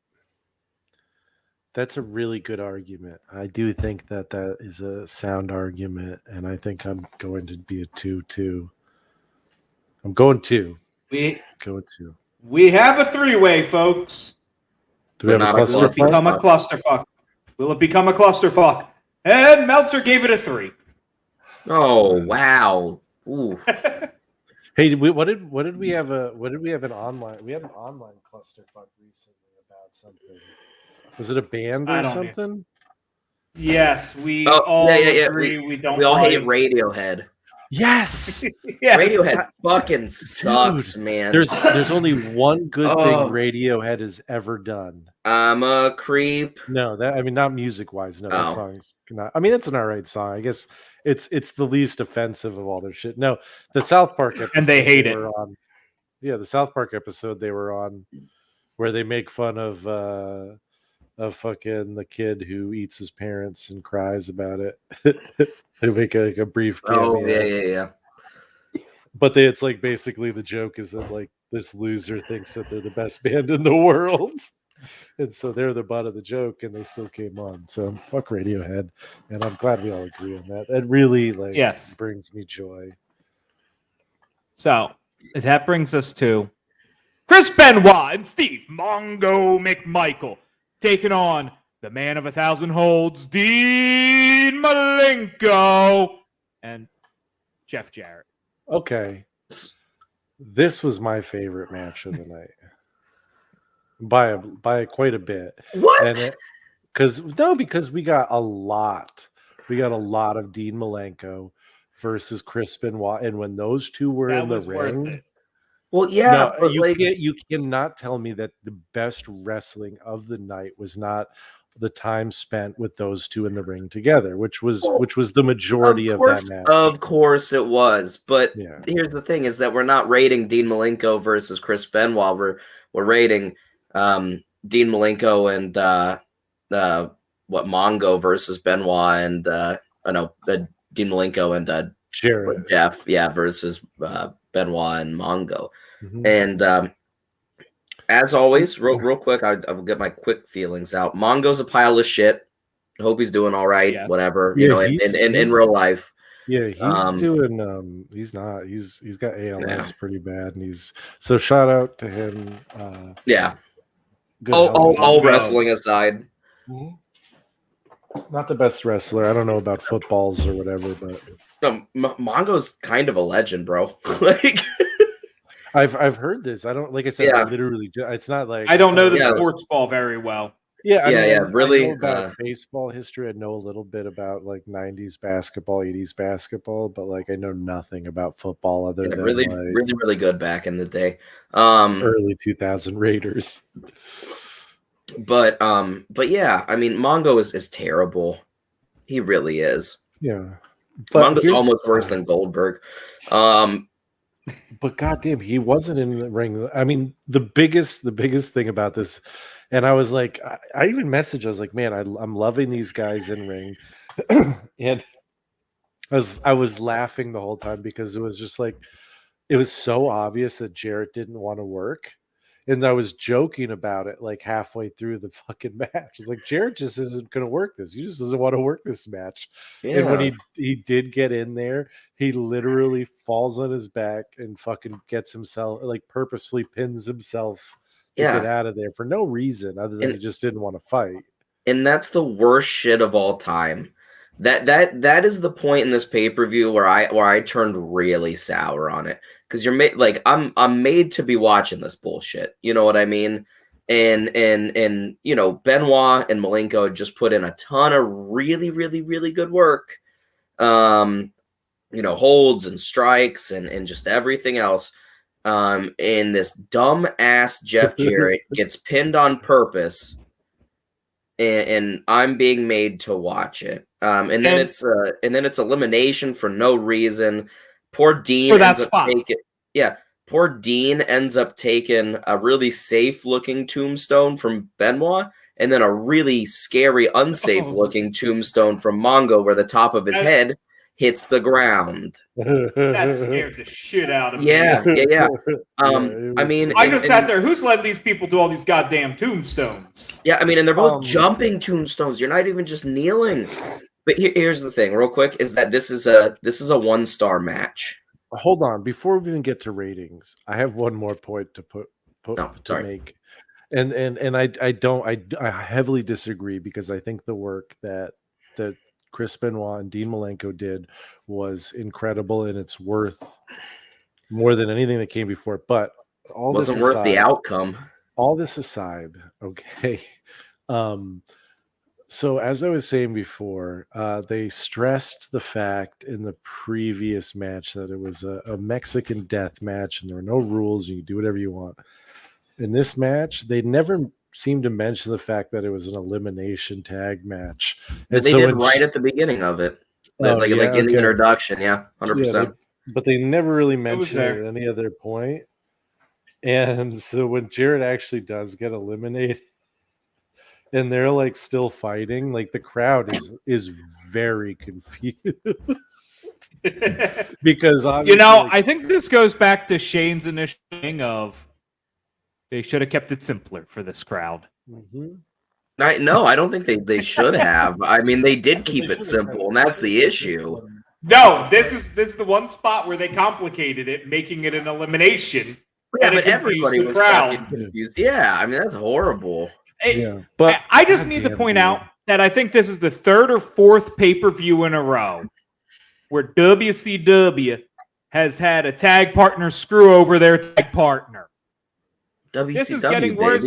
that's a really good argument. I do think that is a sound argument, and I think I'm going to be a 2 too. I'm going 2. We have a 3-way, folks. Do we have a But not a Will it cluster? become a clusterfuck? Will it become a clusterfuck? And Meltzer gave it a 3. Oh wow! Ooh. Hey, what did we have an online? We had an online clusterfuck recently about something. Was it a band I or don't something? Yes, we Oh, all yeah. agree. We don't. We all hate like- Radiohead. Yes. Yes. Radiohead fucking sucks, Dude, man. There's only one good thing Oh. Radiohead has ever done. I'm a creep. No, I mean not music wise. No, that Oh. song's not. I mean it's an alright song. I guess it's the least offensive of all their shit. No, the South Park episode And they hate it. were on. Yeah, the South Park episode they were on, where they make fun of fucking the kid who eats his parents and cries about it. They make a brief cameo. Oh yeah. But it's like basically the joke is that like this loser thinks that they're the best band in the world. And so they're the butt of the joke, and they still came on. So fuck Radiohead, and I'm glad we all agree on that. It really brings me joy. So that brings us to Chris Benoit and Steve Mongo McMichael taking on the man of 1,000 holds, Dean Malenko, and Jeff Jarrett. Okay, this was my favorite match of the night by quite a bit. What? Because we got a lot. We got a lot of Dean Malenko versus Chris Benoit, and when those two were in the ring, Well, yeah, no, but you cannot tell me that the best wrestling of the night was not the time spent with those two in the ring together, which was the majority of that match. Of course it was, but Yeah. here's the thing: is that we're not rating Dean Malenko versus Chris Benoit. We're rating Dean Malenko and Mongo versus Benoit and Dean Malenko and Jared. Jeff, versus Benoit and Mongo. Mhm. And as always, real quick, I'll get my quick feelings out. Mongo's a pile of shit. I hope he's doing all right. Yes. Whatever, Yeah, in real life. Yeah, he's doing. He's not. He's got ALS pretty bad, and so shout out to him. Good All health. wrestling aside. Mhm. Not the best wrestler. I don't know about footballs or whatever, but No, Mongo's kind of a legend, bro. Like, I've heard this. I don't like I said. Yeah. I literally, it's not like I don't know the Yeah. sports ball very well. Yeah, I mean, really. I know about baseball history. I know a little bit about like 90s basketball, 80s basketball, but like I know nothing about football other than really, like really, really good back in the day. early 2000 Raiders. But yeah, I mean, Mongo is terrible. He really is. Yeah, but Mongo's almost worse than Goldberg. But goddamn, he wasn't in the ring. I mean, the biggest thing about this, and I was like, I even messaged. I was like, man, I'm loving these guys in ring, and I was laughing the whole time because it was just like it was so obvious that Jarrett didn't want to work. And I was joking about it like halfway through the fucking match. It's like Jarrett just isn't going to work this. He just doesn't want to work this match. Yeah. And when he did get in there, he literally falls on his back and fucking gets himself like purposely pins himself to get out of there for no reason other than he just didn't want to fight. And that's the worst shit of all time. That is the point in this pay-per-view where I turned really sour on it. Because you're made like I'm made to be watching this bullshit. You know what I mean? And you know, Benoit and Malenko just put in a ton of really, really, really good work. You know, holds and strikes and just everything else. And this dumb ass Jeff Jarrett gets pinned on purpose. And I'm being made to watch it. And then it's elimination for no reason. Poor Dean Poor Dean ends up taking a really safe looking tombstone from Benoit and then a really scary, unsafe looking tombstone from Mongo where the top of his head hits the ground. That scared the shit out of me. Yeah. I mean, I just sat there. Who's letting these people do all these goddamn tombstones? Yeah, I mean, and they're both jumping tombstones. You're not even just kneeling. But here's the thing, real quick, is that this is a 1-star match. Hold on, before we even get to ratings, I have one more point to make, and I heavily disagree because I think the work that Chris Benoit and Dean Malenko did was incredible and it's worth more than anything that came before. But all wasn't this worth aside, the outcome. All this aside, okay. So as I was saying before, they stressed the fact in the previous match that it was a Mexican death match and there were no rules. You can do whatever you want. In this match, they never seemed to mention the fact that it was an elimination tag match. And they did right at the beginning of it. In the introduction, 100%. But they never really mentioned it at any other point. And so when Jarrett actually does get eliminated, and they're like still fighting, like the crowd is very confused because I think this goes back to Shane's initial thing of they should have kept it simpler for this crowd. Mm-hmm. I don't think they should have. I mean, they did keep it simple, and that's the issue. No, this is the one spot where they complicated it, making it an elimination. Yeah, but everybody was fucking confused. Yeah, I mean that's horrible. But I just need to point out that I think this is the third or fourth pay-per-view in a row where WCW has had a tag partner screw over their tag partner. This is getting worse.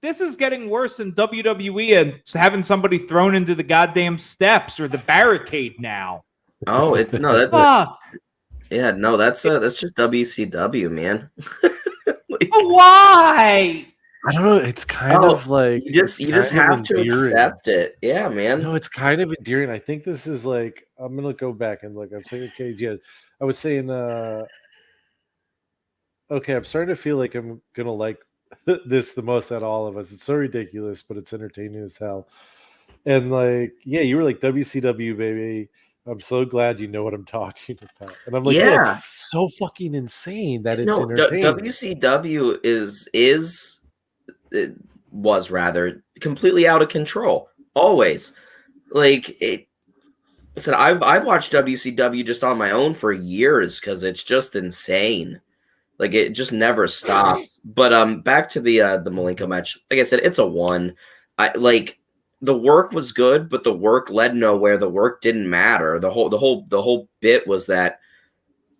This is getting worse than WWE and having somebody thrown into the goddamn steps or the barricade now. Oh, it's no, fuck. Yeah, no, that's just WCW, man. Why? I don't know. It's kind of like you just have to accept it. Yeah, man. No, it's kind of endearing. I think this is like I'm gonna go back and look. I'm saying I was saying okay, I'm starting to feel like I'm gonna like this the most out of all of us. It's so ridiculous, but it's entertaining as hell. And like, yeah, you were like WCW, baby. I'm so glad you know what I'm talking about. And I'm like, yeah, it's so fucking insane that it's entertaining. WCW was rather completely out of control. Always. Like it said, I've watched WCW just on my own for years because it's just insane. Like it just never stops. But back to the Malenko match. Like I said, it's a 1. The work was good, but the work led nowhere. The work didn't matter. The whole bit was that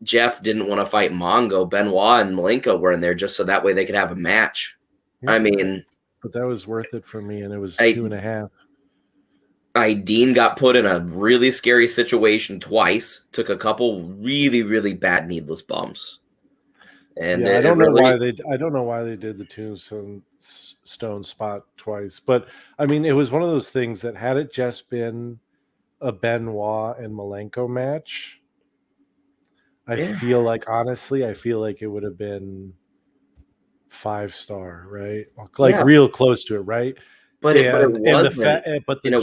Jeff didn't want to fight Mongo. Benoit and Malenko were in there just so that way they could have a match. I mean, but that was worth it for me, and it was I- 2.5. Dean got put in a really scary situation twice. Took a couple really, really bad needless bumps. And Yeah, it I don't know really, why they did the tombstone spot twice, but I mean, it was one of those things that had it just been a Benoit and Malenko match, I feel like it would have been 5-star, right? Like real close to it, right? But it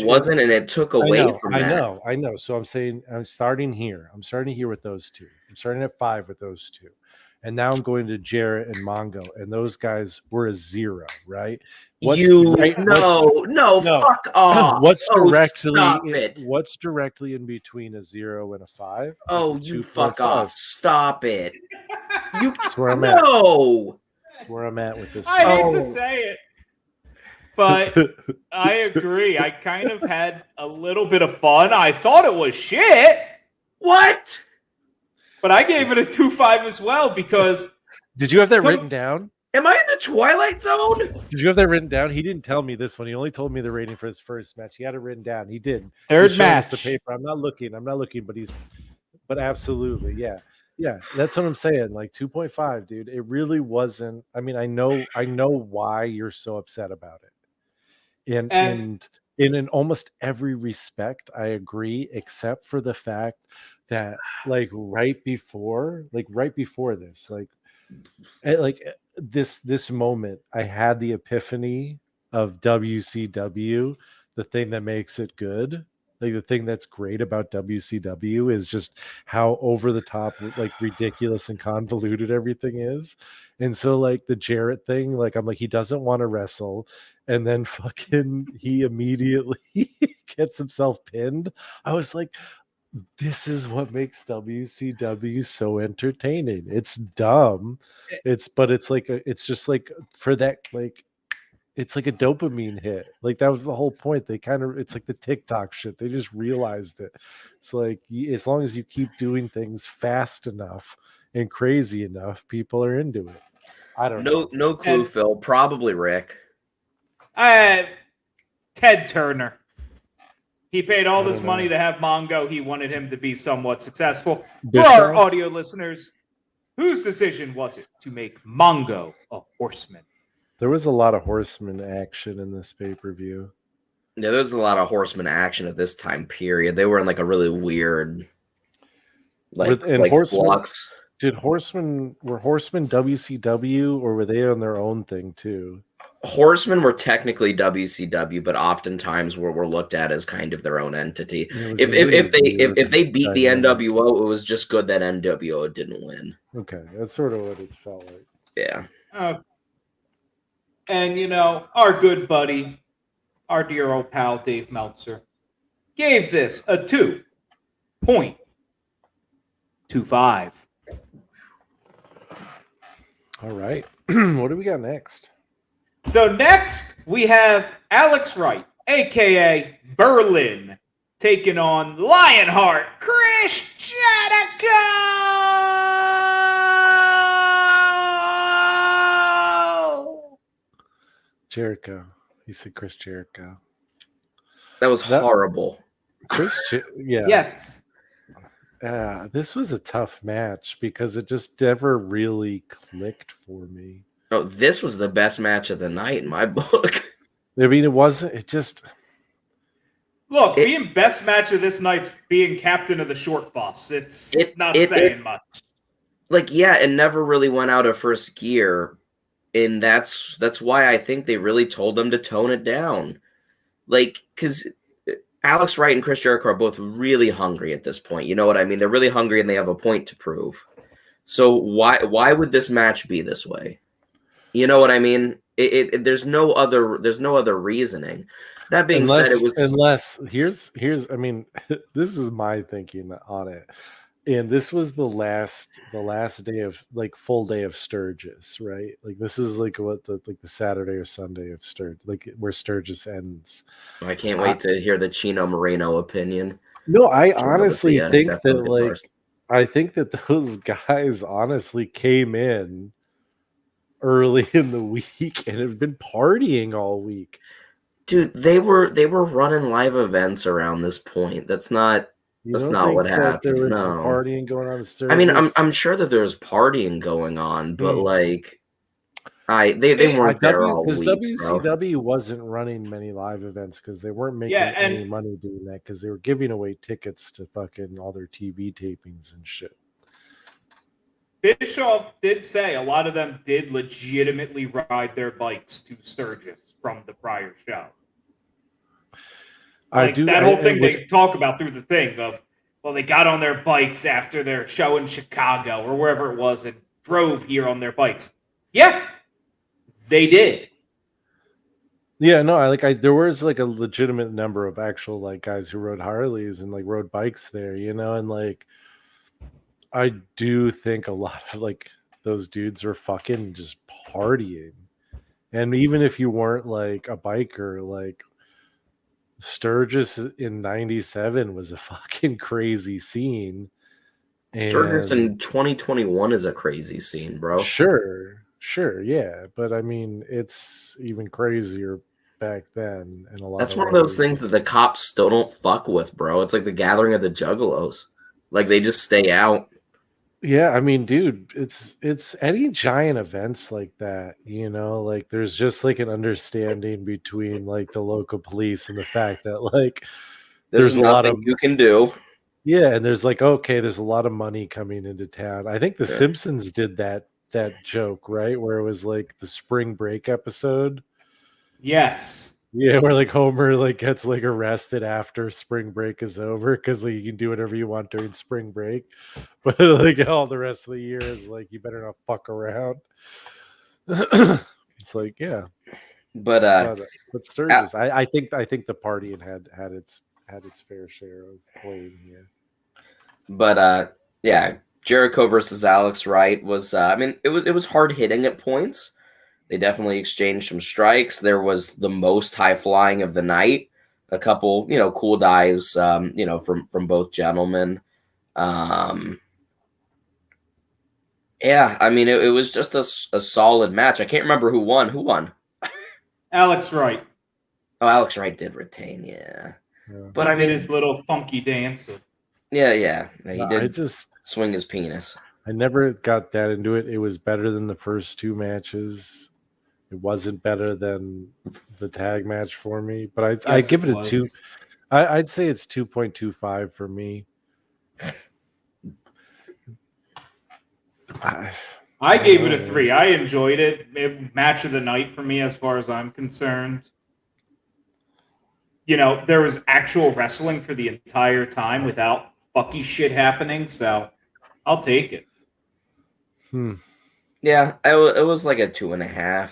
wasn't, and it took away from that. I know. So I'm saying I'm starting here with those two. I'm starting at 5 with those two. And now I'm going to Jarrett and Mongo, and those guys were a 0, right? Fuck off. What's directly in between a 0 and a 5? Oh, you fuck off. Stop it. That's where I'm at. That's where I'm at with this. I hate to say it, but I agree. I kind of had a little bit of fun. I thought it was shit. What? But I gave it a 2.5 as well because. Did you have that written down? Am I in the Twilight Zone? Did you have that written down? He didn't tell me this one. He only told me the rating for his first match. He had it written down. He did. Third match. The paper. I'm not looking, but absolutely, yeah. Yeah, that's what I'm saying. Like 2.5, dude. It really wasn't. I mean, I know why you're so upset about it. And in almost every respect, I agree, except for the fact that right before this, this moment, I had the epiphany of WCW, the thing that makes it good. Like the thing that's great about WCW is just how over the top, ridiculous and convoluted everything is. And so the Jarrett thing, I'm like, he doesn't want to wrestle. And then fucking he immediately gets himself pinned. I was like, this is what makes WCW so entertaining. It's dumb. It's just for that, it's like a dopamine hit. That was the whole point. It's like the TikTok shit. They just realized it. It's like, as long as you keep doing things fast enough and crazy enough, people are into it. I don't know. No clue, Phil. Probably Rick. Ted Turner. He paid all this money to have Mongo. He wanted him to be somewhat successful. For our audio listeners, whose decision was it to make Mongo a horseman? There was a lot of horseman action in this pay-per-view. Yeah, there was a lot of horseman action at this time period. They were in a really weird flux. Were Horsemen WCW, or were they on their own thing too? Horsemen were technically WCW, but oftentimes were looked at as kind of their own entity. If they beat the NWO, it was just good that NWO didn't win. Okay, that's sort of what it felt like. Yeah. And our good buddy, our dear old pal Dave Meltzer, gave this a 2.25. All right. What do we got next? So next we have Alex Wright, aka Berlin, taking on Lionheart Chris Jericho. He said Chris Jericho. That was horrible. Yeah. Yes. This was a tough match because it just never really clicked for me. Oh, this was the best match of the night in my book. I mean, it wasn't. It just being best match of this night's being captain of the short bus. It's not saying much. It never really went out of first gear, and that's why I think they really told them to tone it down. Because Alex Wright and Chris Jericho are both really hungry at this point. You know what I mean? They're really hungry and they have a point to prove. So why would this match be this way? You know what I mean? There's no other reasosoning. That being said, it was here's I mean, this is my thinking on it. And this was the last day of full day of Sturgis, right? This is what the Saturday or Sunday of Sturgis, where Sturgis ends. I can't wait to hear the Chino Moreno opinion. No, I honestly think that I think that those guys honestly came in early in the week and have been partying all week. Dude, they were running live events around this point. That's not what happened. There was some No. partying going on in Sturgis? I mean, I'm sure that there's partying going on, but like they weren't there all week. Because bro. WCW wasn't running many live events because they weren't making any money doing that because they were giving away tickets to fucking all their TV tapings and shit. Bischoff did say a lot of them did legitimately ride their bikes to Sturgis from the prior show. Whole thing they talk about through the thing of, well, they got on their bikes after their show in Chicago or wherever it was and drove here on their bikes. Yeah, they did. Yeah, no, there was like a legitimate number of actual like guys who rode Harleys and like rode bikes there, and like I do think a lot of like those dudes are fucking just partying. And even if you weren't like a biker, like Sturgis in 97 was a fucking crazy scene. Sturgis in 2021 is a crazy scene, bro. Sure, yeah. But I mean, it's even crazier back then. And that's one of those things that the cops still don't fuck with, bro. It's like the gathering of the juggalos. Like they just stay out. Yeah, I mean, dude, it's any giant events like that, like there's just like an understanding between like the local police and the fact that like there's a lot of you can do. Yeah, and there's like, okay, there's a lot of money coming into town. I think the Simpsons did that joke, right? Where it was like the spring break episode. Yes. Yeah, where like Homer like gets like arrested after spring break is over because like you can do whatever you want during spring break, but like all the rest of the year is like you better not fuck around. It's like but Sturgis, I think the partying had its fair share of playing here. But Jericho versus Alex Wright was I mean it was hard hitting at points. They definitely exchanged some strikes. There was the most high flying of the night. A couple, cool dives, from both gentlemen. Yeah, I mean, it was just a solid match. I can't remember who won. Who won? Alex Wright. Oh, Alex Wright did retain, yeah. But he did his little funky dance. Yeah. He did just swing his penis. I never got that into it. It was better than the first two matches. It wasn't better than the tag match for me, but I give it a 2. I'd say it's 2.25 for me. I gave it a 3. I enjoyed it. Match of the night for me, as far as I'm concerned. There was actual wrestling for the entire time without fucky shit happening, so I'll take it. Yeah, it was like a 2.5.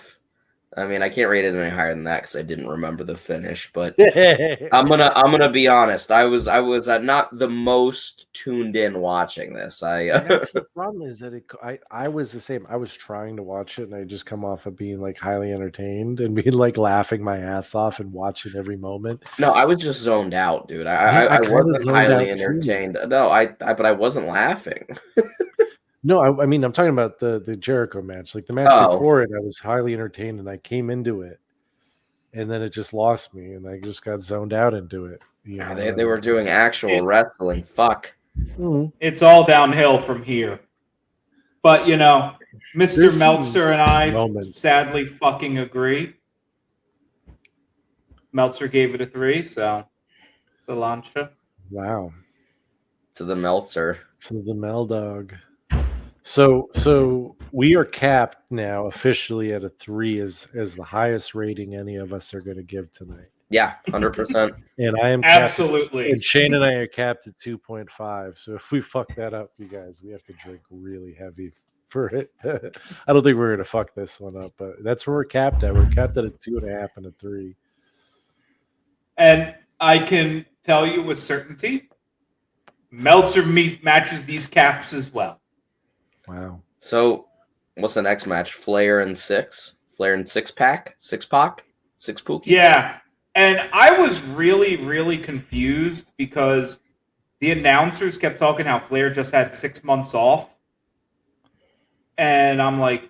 I mean, I can't rate it any higher than that because I didn't remember the finish. But I'm gonna be honest. I was not the most tuned in watching this. That's the problem is that I was the same. I was trying to watch it, and I just come off of being like highly entertained and being like laughing my ass off and watching every moment. No, I was just zoned out, dude. I wasn't highly entertained. Too. No, but I wasn't laughing. No, I mean, I'm talking about the Jericho match. Like the match before it, I was highly entertained and I came into it. And then it just lost me and I just got zoned out into it. They were doing actual wrestling. Fuck. It's all downhill from here. But, Mr. Meltzer and I sadly fucking agree. Meltzer gave it a 3, so Solancha. Wow. To the Meltzer. To the Mel Dog. So we are capped now officially at a 3 as the highest rating any of us are going to give tonight. Yeah, 100%. And I am absolutely. And Shane and I are capped at 2.5. So if we fuck that up, you guys, we have to drink really heavy for it. I don't think we're going to fuck this one up, but that's where we're capped at. We're capped at a 2.5 and a 3. And I can tell you with certainty, Meltzer matches these caps as well. Wow. So, what's the next match? Flair and 6? Flair and 6-pack? 6-pack? 6-pookie? Yeah. And I was really, really confused because the announcers kept talking how Flair just had 6 months off. And I'm like,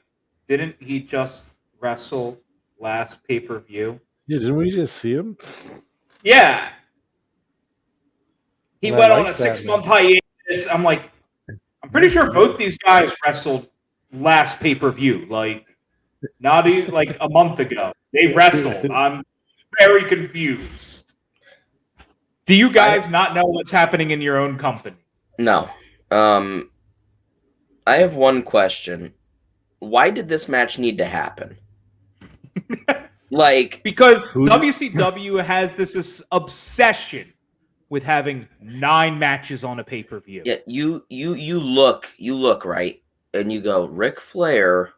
didn't he just wrestle last pay-per-view? Yeah, didn't we just see him? Yeah. He And I went on like a that, 6-month hiatus. I'm like, I'm pretty sure both these guys wrestled last pay-per-view, like not even like a month ago. They wrestled. I'm very confused. Do you guys not know what's happening in your own company? No. I have one question. Why did this match need to happen? Like, Because WCW has this obsession with having 9 matches on a pay-per-view. yeah, you look right, and you go Ric Flair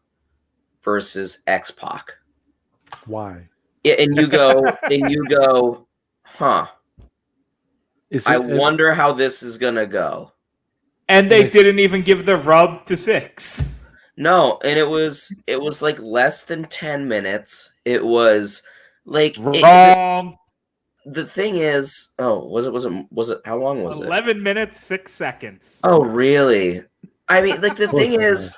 versus X-Pac. Why? Yeah, and you go, huh? I wonder how this is gonna go. And they didn't even give the rub to 6. No, and it was like less than 10 minutes. It was like Wrong. The thing is, was it how long was it? 11 minutes, 6 seconds. Oh, really? I mean, like the thing is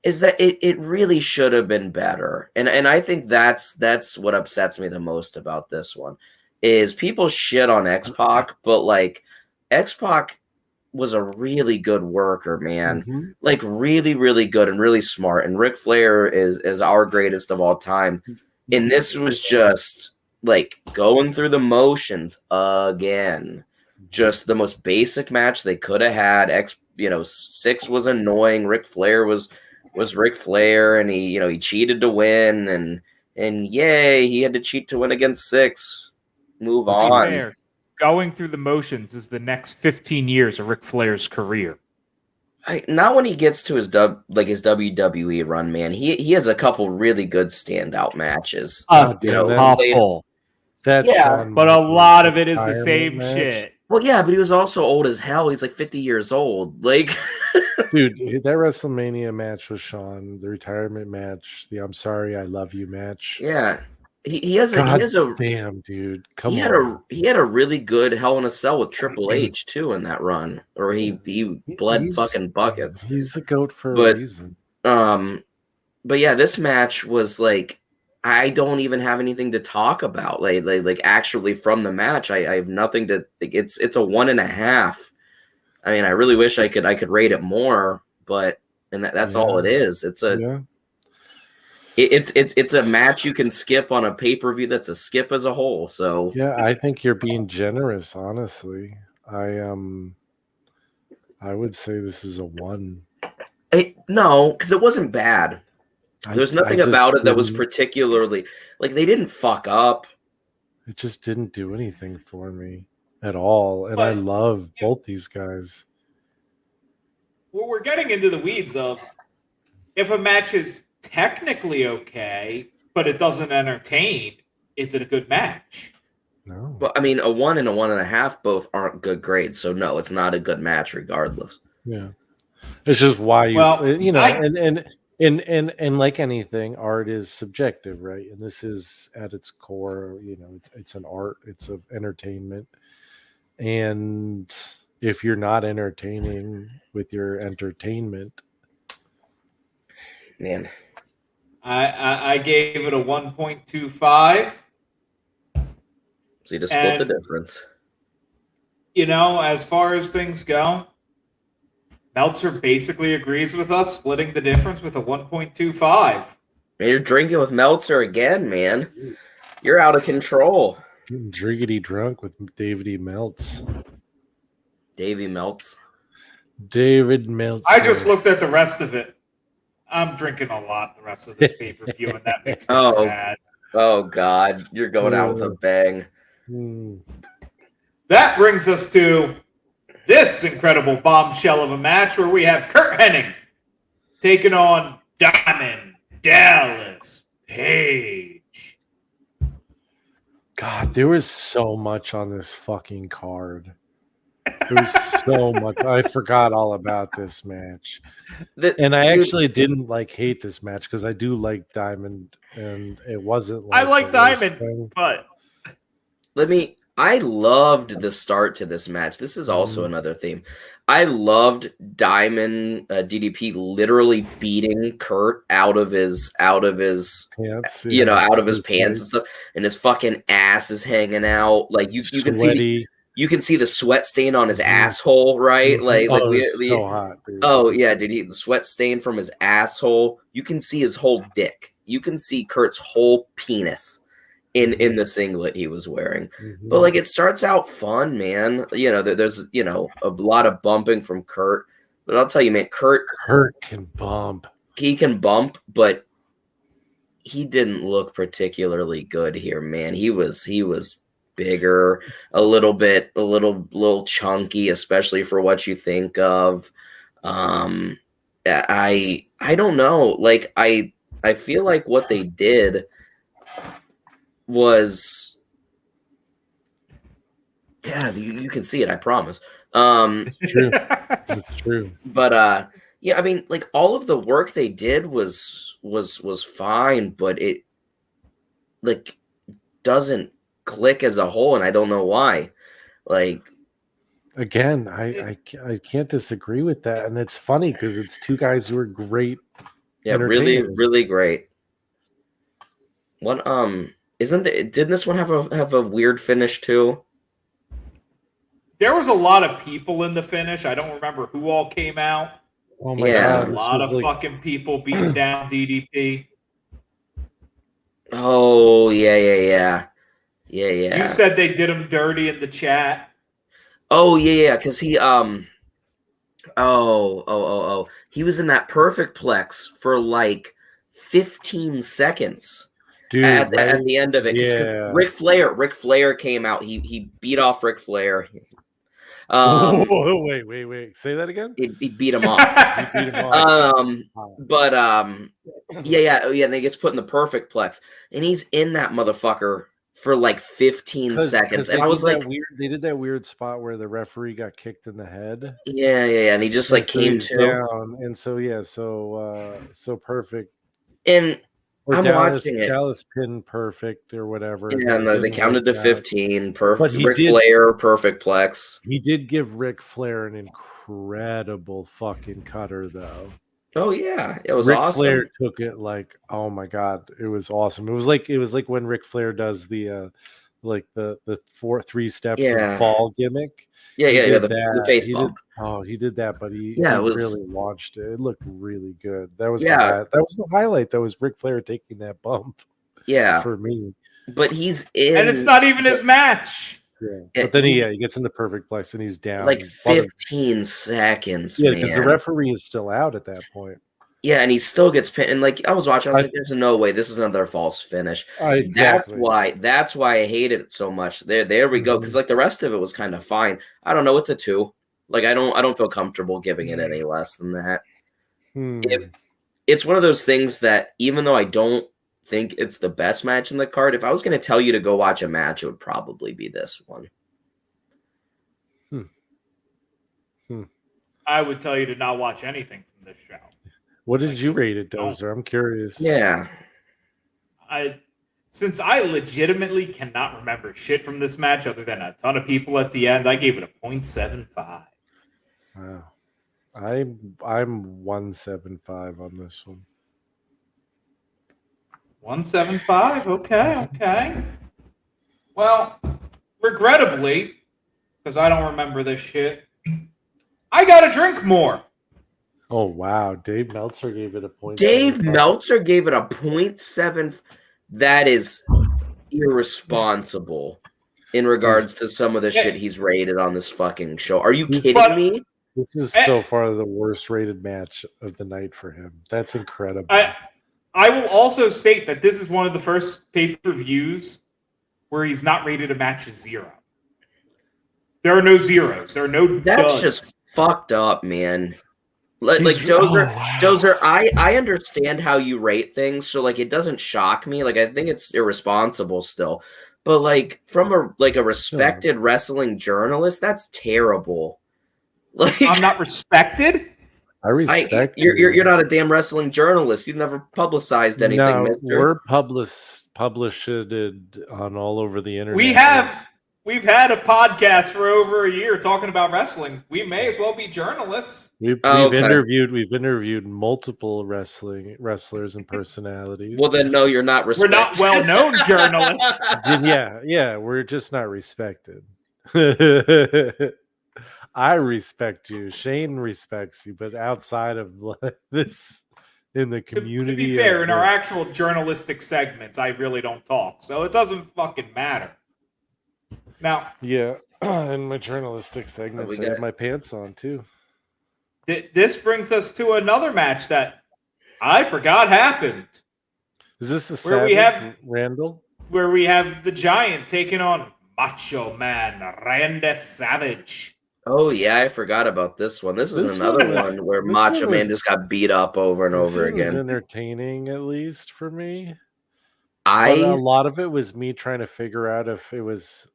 that it really should have been better. And I think that's what upsets me the most about this one is people shit on X-Pac, but like X-Pac was a really good worker, man. Mm-hmm. Like really, really good and really smart. And Ric Flair is our greatest of all time. And this was just like going through the motions again. Just the most basic match they could have had. 6 was annoying. Ric Flair was Ric Flair, and he cheated to win, and yay, he had to cheat to win against 6. Move on. Flair, going through the motions is the next 15 years of Ric Flair's career. Not when he gets to his WWE run, man. He has a couple really good standout matches. Couple. But a lot of it is the same shit. Well, yeah, but he was also old as hell. He's like 50 years old. Like, dude, that WrestleMania match with Shawn, the retirement match, the "I'm sorry, I love you" match. Yeah, he has a damn, dude. He had a really good Hell in a Cell with Triple H too in that run, or he bled fucking buckets. He's the GOAT for a reason. But yeah, this match was like, I don't even have anything to talk about. Like actually from the match, I have nothing to. Like, it's a 1.5. I mean, I really wish I could rate it more, but that's all it is. It's a it's a match you can skip on a pay-per-view. That's a skip as a whole. So yeah, I think you're being generous. Honestly, I would say this is a 1. No, because it wasn't bad. There's nothing about it that was particularly like they didn't fuck up. It just didn't do anything for me at all, and I love both these guys. Well, we're getting into the weeds of if a match is technically okay, but it doesn't entertain, is it a good match? No. Well, I mean, a 1 and a 1.5 both aren't good grades, so no, it's not a good match regardless. Yeah, it's just why and like anything, art is subjective, right? And this is at its core, it's an art, it's an entertainment. And if you're not entertaining with your entertainment, man, I gave it a 1.25. So you just split the difference. As far as things go, Meltzer basically agrees with us, splitting the difference with a 1.25. Man, you're drinking with Meltzer again, man. You're out of control. Driggity drunk with David Meltz. David Meltz. I just looked at the rest of it. I'm drinking a lot the rest of this pay-per-view, and that makes me sad. Oh, God. You're going out with a bang. That brings us to this incredible bombshell of a match where we have Curt Henning taking on Diamond Dallas Page. God, there was so much on this fucking card. There was so much. I forgot all about this match. And I actually didn't hate this match because I do like Diamond, and it wasn't I like Diamond, but I loved the start to this match. This is also another theme. I loved Diamond DDP literally beating Kurt out of his Pants, out of his his pants and stuff, and his fucking ass is hanging out. Like you can see you can see the sweat stain on his asshole, right? Like so hot, dude. Oh yeah, dude. The sweat stain from his asshole. You can see his whole dick. You can see Kurt's whole penis in the singlet he was wearing. But like, it starts out fun, man. You know, there's a lot of bumping from Kurt. But I'll tell you, man, Kurt can bump. He can bump, but he didn't look particularly good here, man. He was bigger, a little chunky, especially for what you think of. I don't know. Like I feel like what they did was, yeah, you can see it, I promise. It's true. It's true. But yeah, I mean, like, all of the work they did was fine, but it like doesn't click as a whole, and I don't know why. Like, again, I can't disagree with that, and it's funny because it's two guys who are great. Yeah, really great. What didn't this one have a weird finish too? There was a lot of people in the finish. I don't remember who all came out. Oh my god! A lot of fucking people beating down DDP. Oh yeah. You said they did him dirty in the chat. Oh yeah, because he he was in that perfect plex for like 15 seconds. Dude, at the end of it. Yeah. Ric Flair came out. He beat off Ric Flair. Wait. Say that again? He beat him off. Yeah. And he gets put in the perfect plex, and he's in that motherfucker for like 15 seconds. And I was like, they did that weird spot where the referee got kicked in the head. Yeah, and he just like came to down, and so perfect. And I'm watching it. Dallas pin perfect or whatever. Yeah, no, they counted to 15. Perfect. Ric Flair, perfect plex. He did give Ric Flair an incredible fucking cutter, though. Oh yeah, it was Ric awesome. Flair took it like, oh my god, it was awesome. It was like when Ric Flair does the like the 3 steps and fall gimmick. Yeah, the face bump. He did that, but he was really launched it. It looked really good. That was the highlight. That was Ric Flair taking that bump. Yeah, for me. But he's in, and it's not even his match. Yeah, but then he gets in the perfect place and he's down like 15 seconds. Yeah, because the referee is still out at that point. Yeah, and he still gets pinned. And like I was watching, I was like, "There's no way this is another false finish." Exactly. That's why I hated it so much. There we go. Because like the rest of it was kind of fine. I don't know. It's a 2. Like I don't feel comfortable giving it any less than that. It's one of those things that even though I don't think it's the best match in the card, if I was going to tell you to go watch a match, it would probably be this one. I would tell you to not watch anything from this show. What did you rate it, Dozer? I'm curious. Yeah. Since I legitimately cannot remember shit from this match other than a ton of people at the end, I gave it a 0.75. Wow. I'm 175 on this one. 175? Okay. Well, regrettably, because I don't remember this shit, I gotta drink more. Oh wow, Dave Meltzer gave it a point. Dave Meltzer gave it a 0.7. That is irresponsible in regards to some of the shit he's rated on this fucking show. Are you kidding me? This is so far the worst rated match of the night for him. That's incredible. I will also state that this is one of the first pay-per-views where he's not rated a match as 0. There are no zeros. There are no That's duds. Just fucked up, man. Like Dozer, I understand how you rate things, so like it doesn't shock me. Like I think it's irresponsible still, but like from a respected wrestling journalist, that's terrible. Like I'm not respected. I respect you're not a damn wrestling journalist. You've never publicized anything, mister. We're published on all over the internet. We have We've had a podcast for over a year talking about wrestling. We may as well be journalists. We've Okay. interviewed multiple wrestlers and personalities. Well, then no, you're not We're respected. not well-known journalists. yeah, we're just not respected. I respect you. Shane respects you, but outside of this, in the community. To be fair, in our actual journalistic segments, I really don't talk, so it doesn't fucking matter. Now, yeah, in my journalistic segments, I have my pants on too. This brings us to another match that I forgot happened. Is this the where we have Randall? Where we have the Giant taking on Macho Man Randy Savage. Oh yeah, I forgot about this one. This is another one where Macho Man just got beat up over and over again. This was entertaining, at least for me. A lot of it was me trying to figure out if it was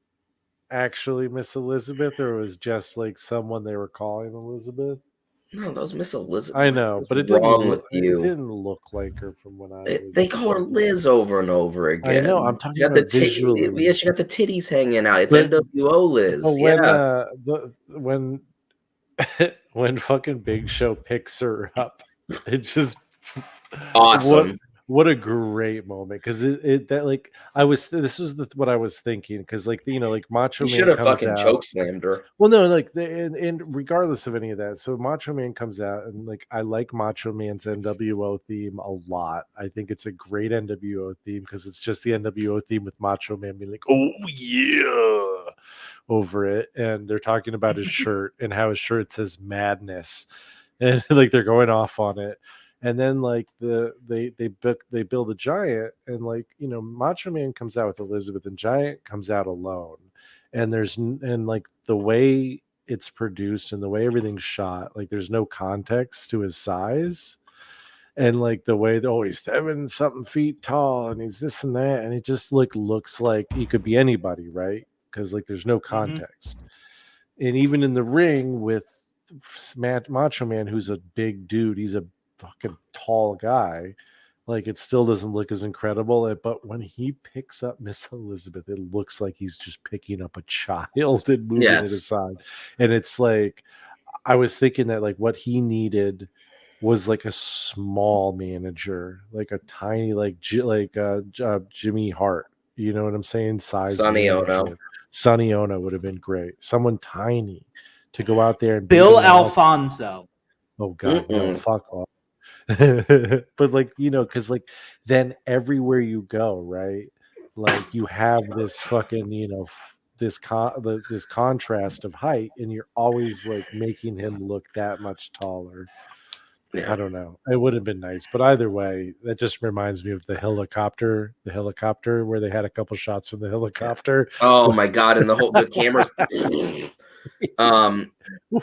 actually Miss Elizabeth or it was just like someone they were calling Elizabeth. No, that was Miss Elizabeth. I know, but it didn't look like her from when I was. They call her Liz over and over again. I know. I'm talking about visually. Yes, you got the titties hanging out. It's NWO Liz. When fucking Big Show picks her up, it just awesome. What a great moment, because this is what I was thinking, because like Macho Man should have fucking chokeslammed her. Well, no, and regardless of any of that, so Macho Man comes out, and like I like Macho Man's NWO theme a lot. I think it's a great NWO theme because it's just the NWO theme with Macho Man being like, "Oh yeah," over it, and they're talking about his shirt and how his shirt says "Madness," and like they're going off on it. And then like they build a Giant, and like Macho Man comes out with Elizabeth and Giant comes out alone, and like the way it's produced and the way everything's shot, like there's no context to his size, and like the way he's 7-something feet tall and he's this and that, and it just looks like he could be anybody, right? Because like there's no context. And even in the ring with Macho Man, who's a big dude, he's a fucking tall guy, like it still doesn't look as incredible. But when he picks up Miss Elizabeth, it looks like he's just picking up a child and moving it aside. And it's like I was thinking that like what he needed was like a small manager, like a tiny Jimmy Hart, you know what I'm saying? Size Sonny Ono would have been great. Someone tiny to go out there and Bill Alfonso. Oh god, no, fuck off. But like because like then everywhere you go, right, like you have this fucking this contrast of height, and you're always like making him look that much taller. I don't know, it would have been nice, but either way, that just reminds me of the helicopter where they had a couple shots from the helicopter. Oh my god, and the camera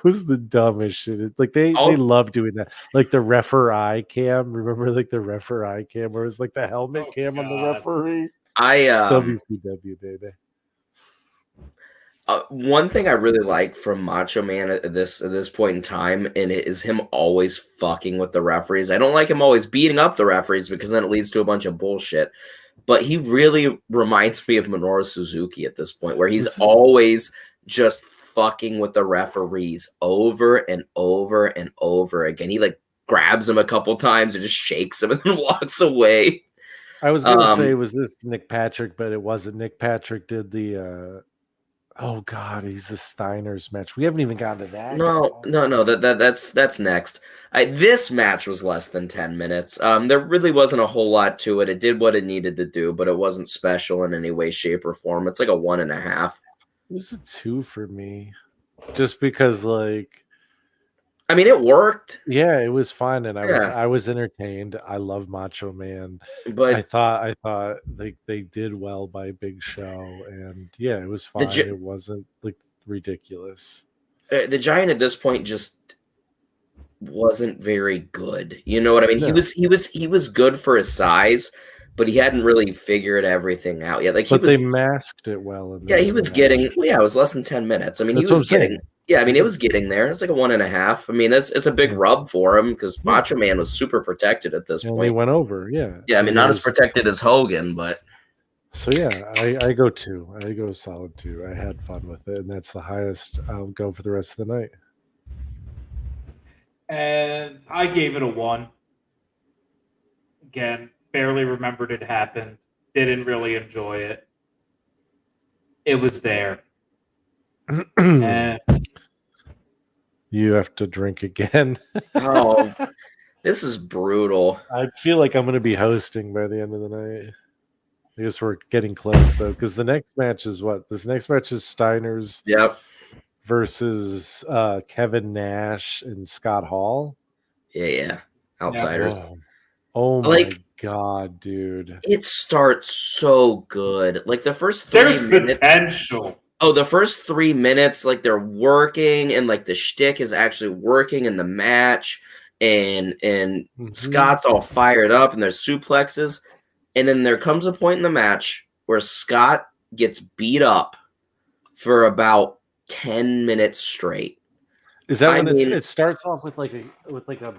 was the dumbest shit. It's like they love doing that, like the referee cam. Remember like the referee cam where it was like the helmet cam on the referee? WCW, baby. One thing I really like from Macho Man at this point in time, and it is him always fucking with the referees. I don't like him always beating up the referees because then it leads to a bunch of bullshit. But he really reminds me of Minoru Suzuki at this point, where he's always just fucking with the referees over and over and over again. He like grabs him a couple times and just shakes him and then walks away. I was gonna say, was this Nick Patrick, but it wasn't. Nick Patrick did the oh god, he's the Steiners match. We haven't even gotten to that. No. That's next. This match was less than 10 minutes. There really wasn't a whole lot to it. It did what it needed to do, but it wasn't special in any way, shape, or form. It's like a 1.5. It was a 2 for me, just because like I mean, it worked. Yeah, it was fun, and I was entertained. I love Macho Man, but I thought they did well by Big Show, and yeah, it was fine. It wasn't like ridiculous. The Giant at this point just wasn't very good. You know what I mean? No. He was good for his size, but he hadn't really figured everything out yet. Like, they masked it well. He was getting. Well, yeah, it was less than 10 minutes. I mean, he was getting. Yeah, I mean, it was getting there. It's like a 1.5. I mean, it's a big rub for him because Macho Man was super protected at this point. He went over, yeah. Yeah, I mean, not as protected as Hogan, but So yeah, I go 2. I go solid 2. I had fun with it, and that's the highest I'll go for the rest of the night. And I gave it a 1. Again, barely remembered it happened. Didn't really enjoy it. It was there. And You have to drink again. Oh, this is brutal. I feel like I'm going to be hosting by the end of the night. I guess we're getting close though, because the next match is what? This next match is Steiner's Yep. versus Kevin Nash and Scott Hall. Yeah. Outsiders. Oh my Like- god, dude! It starts so good. Like the first 3 there's minutes. potential. Oh, the first 3 minutes, like they're working, and like the shtick is actually working in the match, and Mhm. Scott's all fired up, and there's suplexes, and then there comes a point in the match where Scott gets beat up for about 10 minutes straight. Is that I when mean- it starts off with like a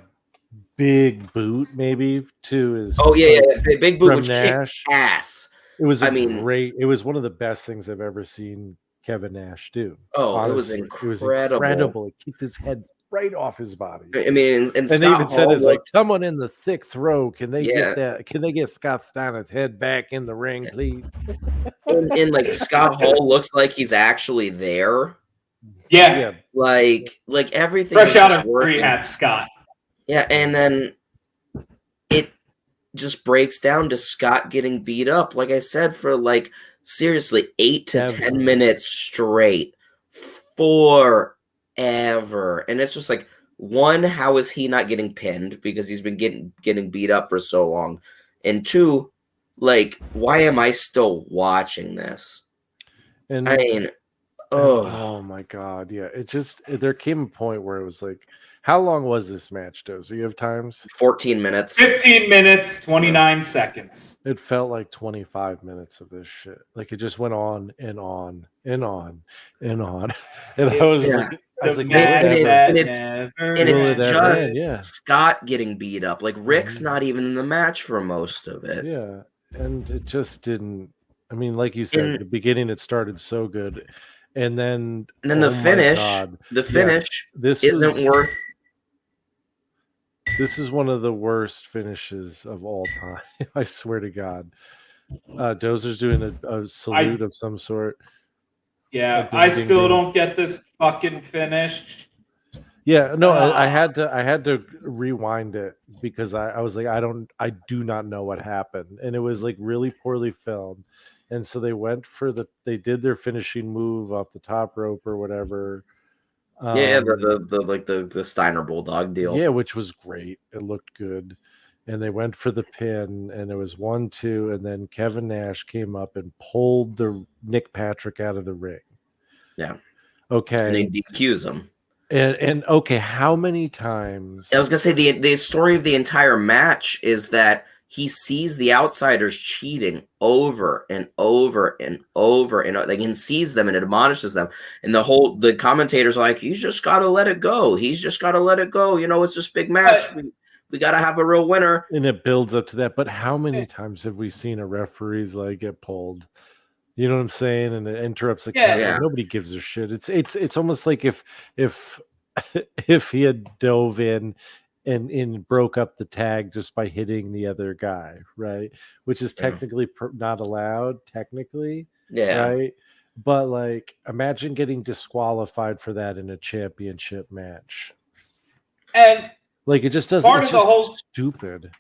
big boot maybe too? Is Oh yeah, like, yeah, big boot from which Nash. kicked ass. It was I mean- great. It was one of the best things I've ever seen Kevin Nash do. Oh, honestly. it was It was incredible. incredible. It kicked his head right off his body. I mean, and And they Scott even said Hall it like, looked- someone in the thick throw. Can they Yeah. get that? Can they get Scott Steiner's head back in the ring, please? and like Scott Hall looks like he's actually there. Yeah. Like everything Fresh is out just of working. rehab, Scott. Yeah, and then it just breaks down to Scott getting beat up, like I said, for like seriously 8 to Ever. 10 minutes straight. Forever. And it's just like, one, how is he not getting pinned? Because he's been getting beat up for so long. And two, like, why am I still watching this? And I mean, oh my god, yeah. It just there came a point where it was like, how long was this match, Dozer? You have times? 14 minutes. 15 minutes, 29 seconds. It felt like 25 minutes of this shit. Like it just went on and on and on and on. And I was Yeah. like, I was The like, match will it ever- that and never And Will it's it ever just end? Yeah. Scott getting beat up. Like Rick's Mhm. not even in the match for most of it. Yeah. And it just didn't. I mean, like you said, And- the beginning it started so good. And then The oh my finish, God, the finish this isn't was worth. this is one of the worst finishes of all time. I swear to God. Dozer's doing a salute of some sort. Yeah, Ding, I ding, still ding. don't get this fucking finish. Yeah, no, I Ah. had to rewind it because I was like, I do not know what happened, and it was like really poorly filmed, and so they did their finishing move off the top rope or whatever. Yeah, the Steiner Bulldog deal. Yeah, which was great. It looked good, and they went for the pin, and it was 1-2, and then Kevin Nash came up and pulled the Nick Patrick out of the ring. Yeah. Okay. And they DQs him. And okay, how many times? I was gonna say the story of the entire match is that he sees the outsiders cheating over and over and over and like and sees them and admonishes them. And the commentators are like, he's just gotta let it go. He's just gotta let it go. You know, it's this big match. We gotta have a real winner. And it builds up to that. But how many times have we seen a referee's like get pulled? You know what I'm saying? And it interrupts the Yeah. camera. Yeah. Nobody gives a shit. It's almost like if if he had dove in and broke up the tag just by hitting the other guy, right? Which is Yeah. technically not allowed, technically, Yeah. right? But like, imagine getting disqualified for that in a championship match. And Like, it just doesn't. Part It's of the just whole- stupid.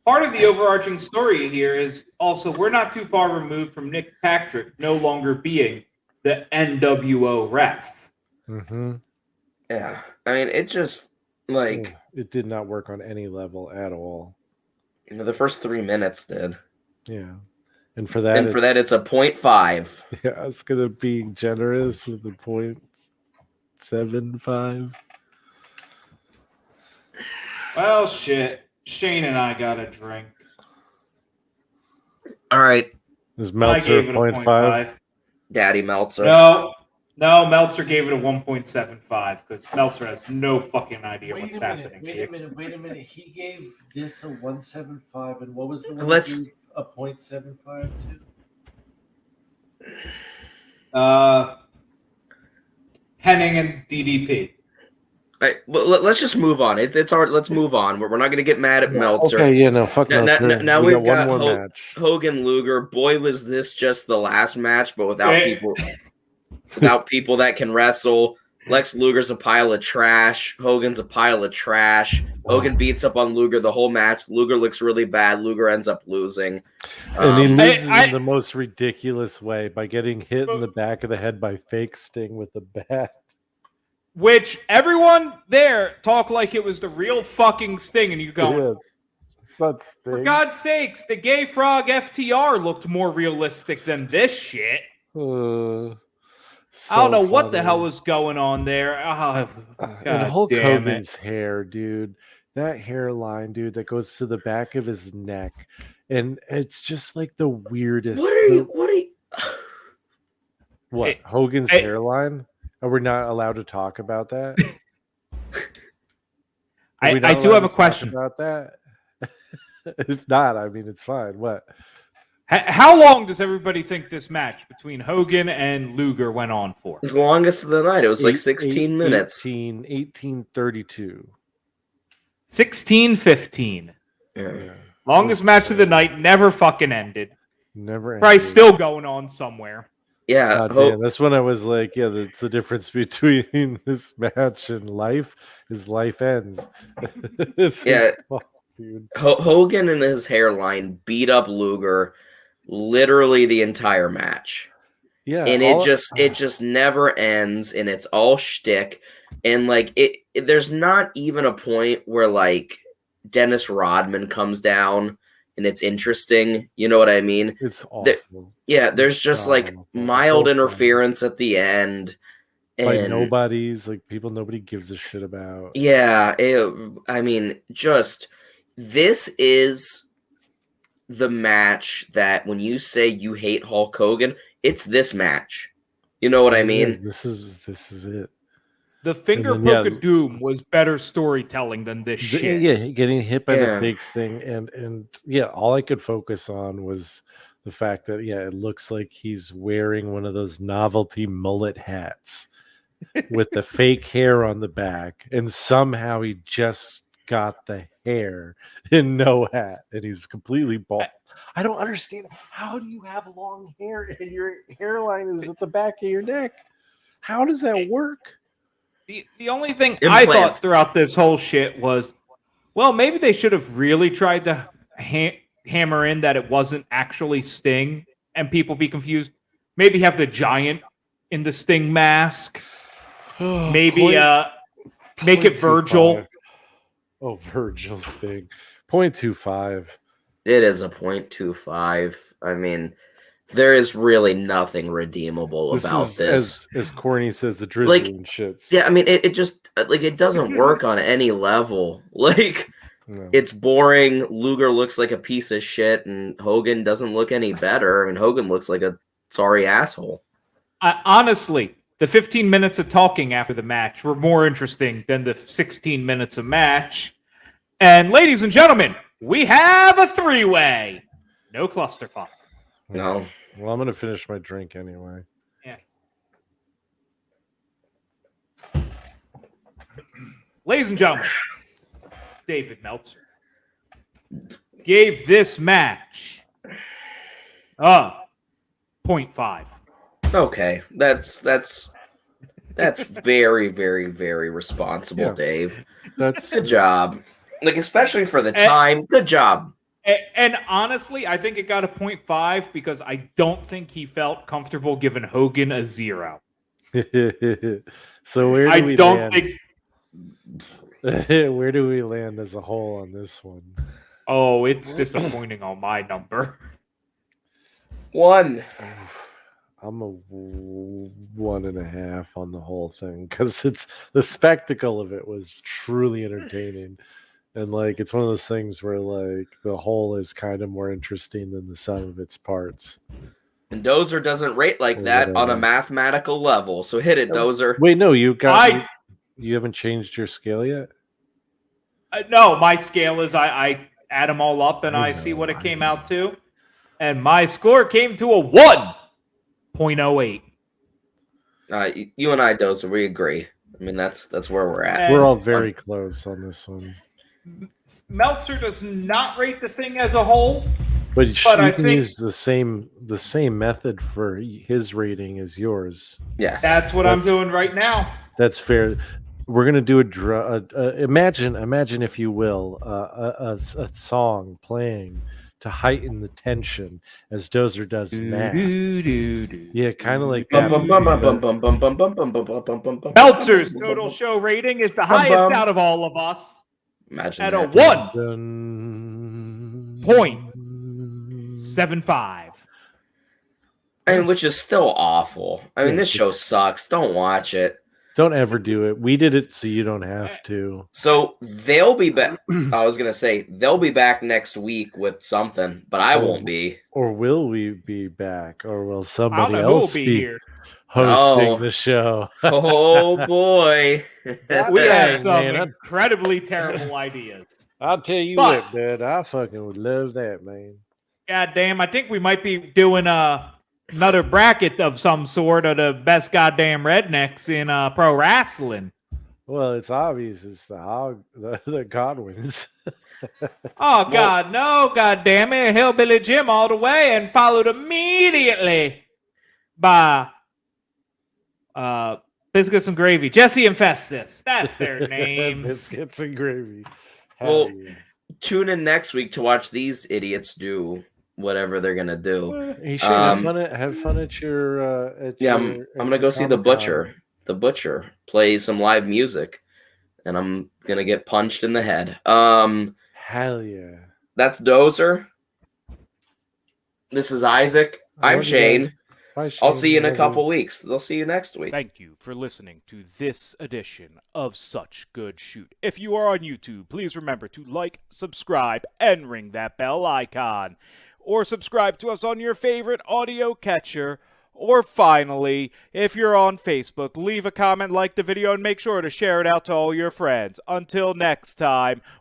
part of the overarching story here is also we're not too far removed from Nick Patrick no longer being the NWO ref. Mm-hmm. Yeah. I mean, it just like It did not work on any level at all. the first 3 minutes did. Yeah, and for that, And for that, it's a 0.5. yeah, it's gonna be generous with the 0.75. Well, shit. Shane and I got a drink. All right, Is I Meltzer gave it a 0.5? 0.5. Daddy Meltzer. No, Meltzer gave it a 1.75 because Meltzer has no fucking idea what's happening here. Wait a minute. He gave this a 175, and what was the one? Let's- a 0.75 Henning and DDP. All right, well, let's just move on. It's hard. Let's move on. We're not going to get mad at Meltzer. Okay, yeah, no, fuck Now, Meltzer. now We we've got one more match. Hogan Luger. Boy, was this just the last match, but without people that can wrestle. Lex Luger's a pile of trash. Hogan's a pile of trash. Hogan beats up on Luger the whole match. Luger looks really bad. Luger ends up losing. And he loses in the most ridiculous way by getting hit in the back of the head by fake Sting with the bat. Which everyone there talked like it was the real fucking Sting, and you go, for God's sakes, the Gay Frog FTR looked more realistic than this shit. I don't know what the hell was going on there. Oh, and Hulk Hogan's hair, dude. That hairline, dude, that goes to the back of his neck. And it's just like the weirdest. What? Hogan's hairline? Are we not allowed to talk about that? I do have a question about that. If not, I mean, it's fine. What? How long does everybody think this match between Hogan and Luger went on for? It's the longest of the night. It was like 16 minutes. 18:32. 16:15. Yeah. Longest match of the night. Never fucking ended. Never ended. Probably still going on somewhere. Yeah. Damn, that's when I was like, yeah, that's the difference between this match and life is life ends. Yeah. Dude. Hogan and his hairline beat up Luger literally the entire match. Yeah. And it just never ends, and it's all shtick. And like there's not even a point where like Dennis Rodman comes down and it's interesting. You know what I mean? It's awful. There's just like mild interference at the end. Like nobody gives a shit about. Yeah, I mean, just this is the match that when you say you hate Hulk Hogan, it's this match. You know what I mean? This is it. The finger poke of doom was better storytelling than this shit. Yeah, getting hit by the big thing, and yeah, all I could focus on was the fact that it looks like he's wearing one of those novelty mullet hats with the fake hair on the back, and somehow he just got the hair and no hat, and he's completely bald. I don't understand. How do you have long hair and your hairline is at the back of your neck? How does that work? The only thing I thought throughout this whole shit was, well, maybe they should have really tried to hammer in that it wasn't actually Sting and people be confused. Maybe have the Giant in the Sting mask. Maybe make it Virgil. Oh, Virgil Sting. 0.25. It is a 0.25. I mean, there is really nothing redeemable about this. As Corny says, the drizzling shits. Yeah, I mean, it just like it doesn't work on any level. Like, it's boring. Luger looks like a piece of shit, and Hogan doesn't look any better. I mean, Hogan looks like a sorry asshole. Honestly, the 15 minutes of talking after the match were more interesting than the 16 minutes of match. And ladies and gentlemen, we have a three-way. No clusterfuck. No. Well, I'm going to finish my drink anyway. Yeah. Ladies and gentlemen, David Meltzer gave this match 0.5. Okay. That's very, very, very responsible, Dave. That's good job. Like, especially for the time. Good job. And honestly, I think it got a 0.5 because I don't think he felt comfortable giving Hogan a 0. So where do we land? Where do we land as a whole on this one? Oh, it's disappointing on my number. 1. I'm a 1.5 on the whole thing because it's the spectacle of it was truly entertaining. And like it's one of those things where like the whole is kind of more interesting than the sum of its parts. And Dozer doesn't rate like that on a mathematical level. So hit it, Dozer. Wait, no, you haven't changed your scale yet? No, my scale is I add them all up and I see what it came out to. And my score came to a 1.08. You and I, Dozer, we agree. I mean, that's where we're at. We're all very close on this one. Meltzer does not rate the thing as a whole. But you I can think use the same method for his rating as yours. Yes. that's what I'm doing right now. That's fair. We're gonna do a draw. Imagine, if you will, a song playing to heighten the tension as Dozer does math. Yeah, kind of like that. Meltzer's total show rating is the highest out of all of us Imagine at that. a 1.75. I mean, which is still awful. I mean, this show sucks. Don't watch it. Don't ever do it. We did it so you don't have to. So they'll be back. I was gonna say they'll be back next week with something, but I won't be. Or will we be back? Or will I don't somebody know who'll else be be here. hosting the show? Oh boy, We have Dang, some man, incredibly terrible ideas. I'll tell you But- what, man. I fucking would love that, man. God damn, I think we might be doing another bracket of some sort of the best goddamn rednecks in pro wrestling. Well, it's obvious it's the Godwins. Oh God, no, God damn it, Hillbilly Jim all the way, and followed immediately by Biscuits and Gravy, Jesse and Festus. That's their names. Biscuits and gravy. Well, Hell yeah. tune in next week to watch these idiots do whatever they're gonna do. You should have fun at your. I'm gonna go see the Butcher. The Butcher play some live music, and I'm gonna get punched in the head. Hell yeah! That's Dozer. This is Isaac. I'm Shane. Bye, I'll see you in a Shane. couple weeks. They'll see you next week. Thank you for listening to this edition of Such Good Shoot. If you are on YouTube, please remember to like, subscribe, and ring that bell icon. Or subscribe to us on your favorite audio catcher. Or finally, if you're on Facebook, leave a comment, like the video, and make sure to share it out to all your friends. Until next time,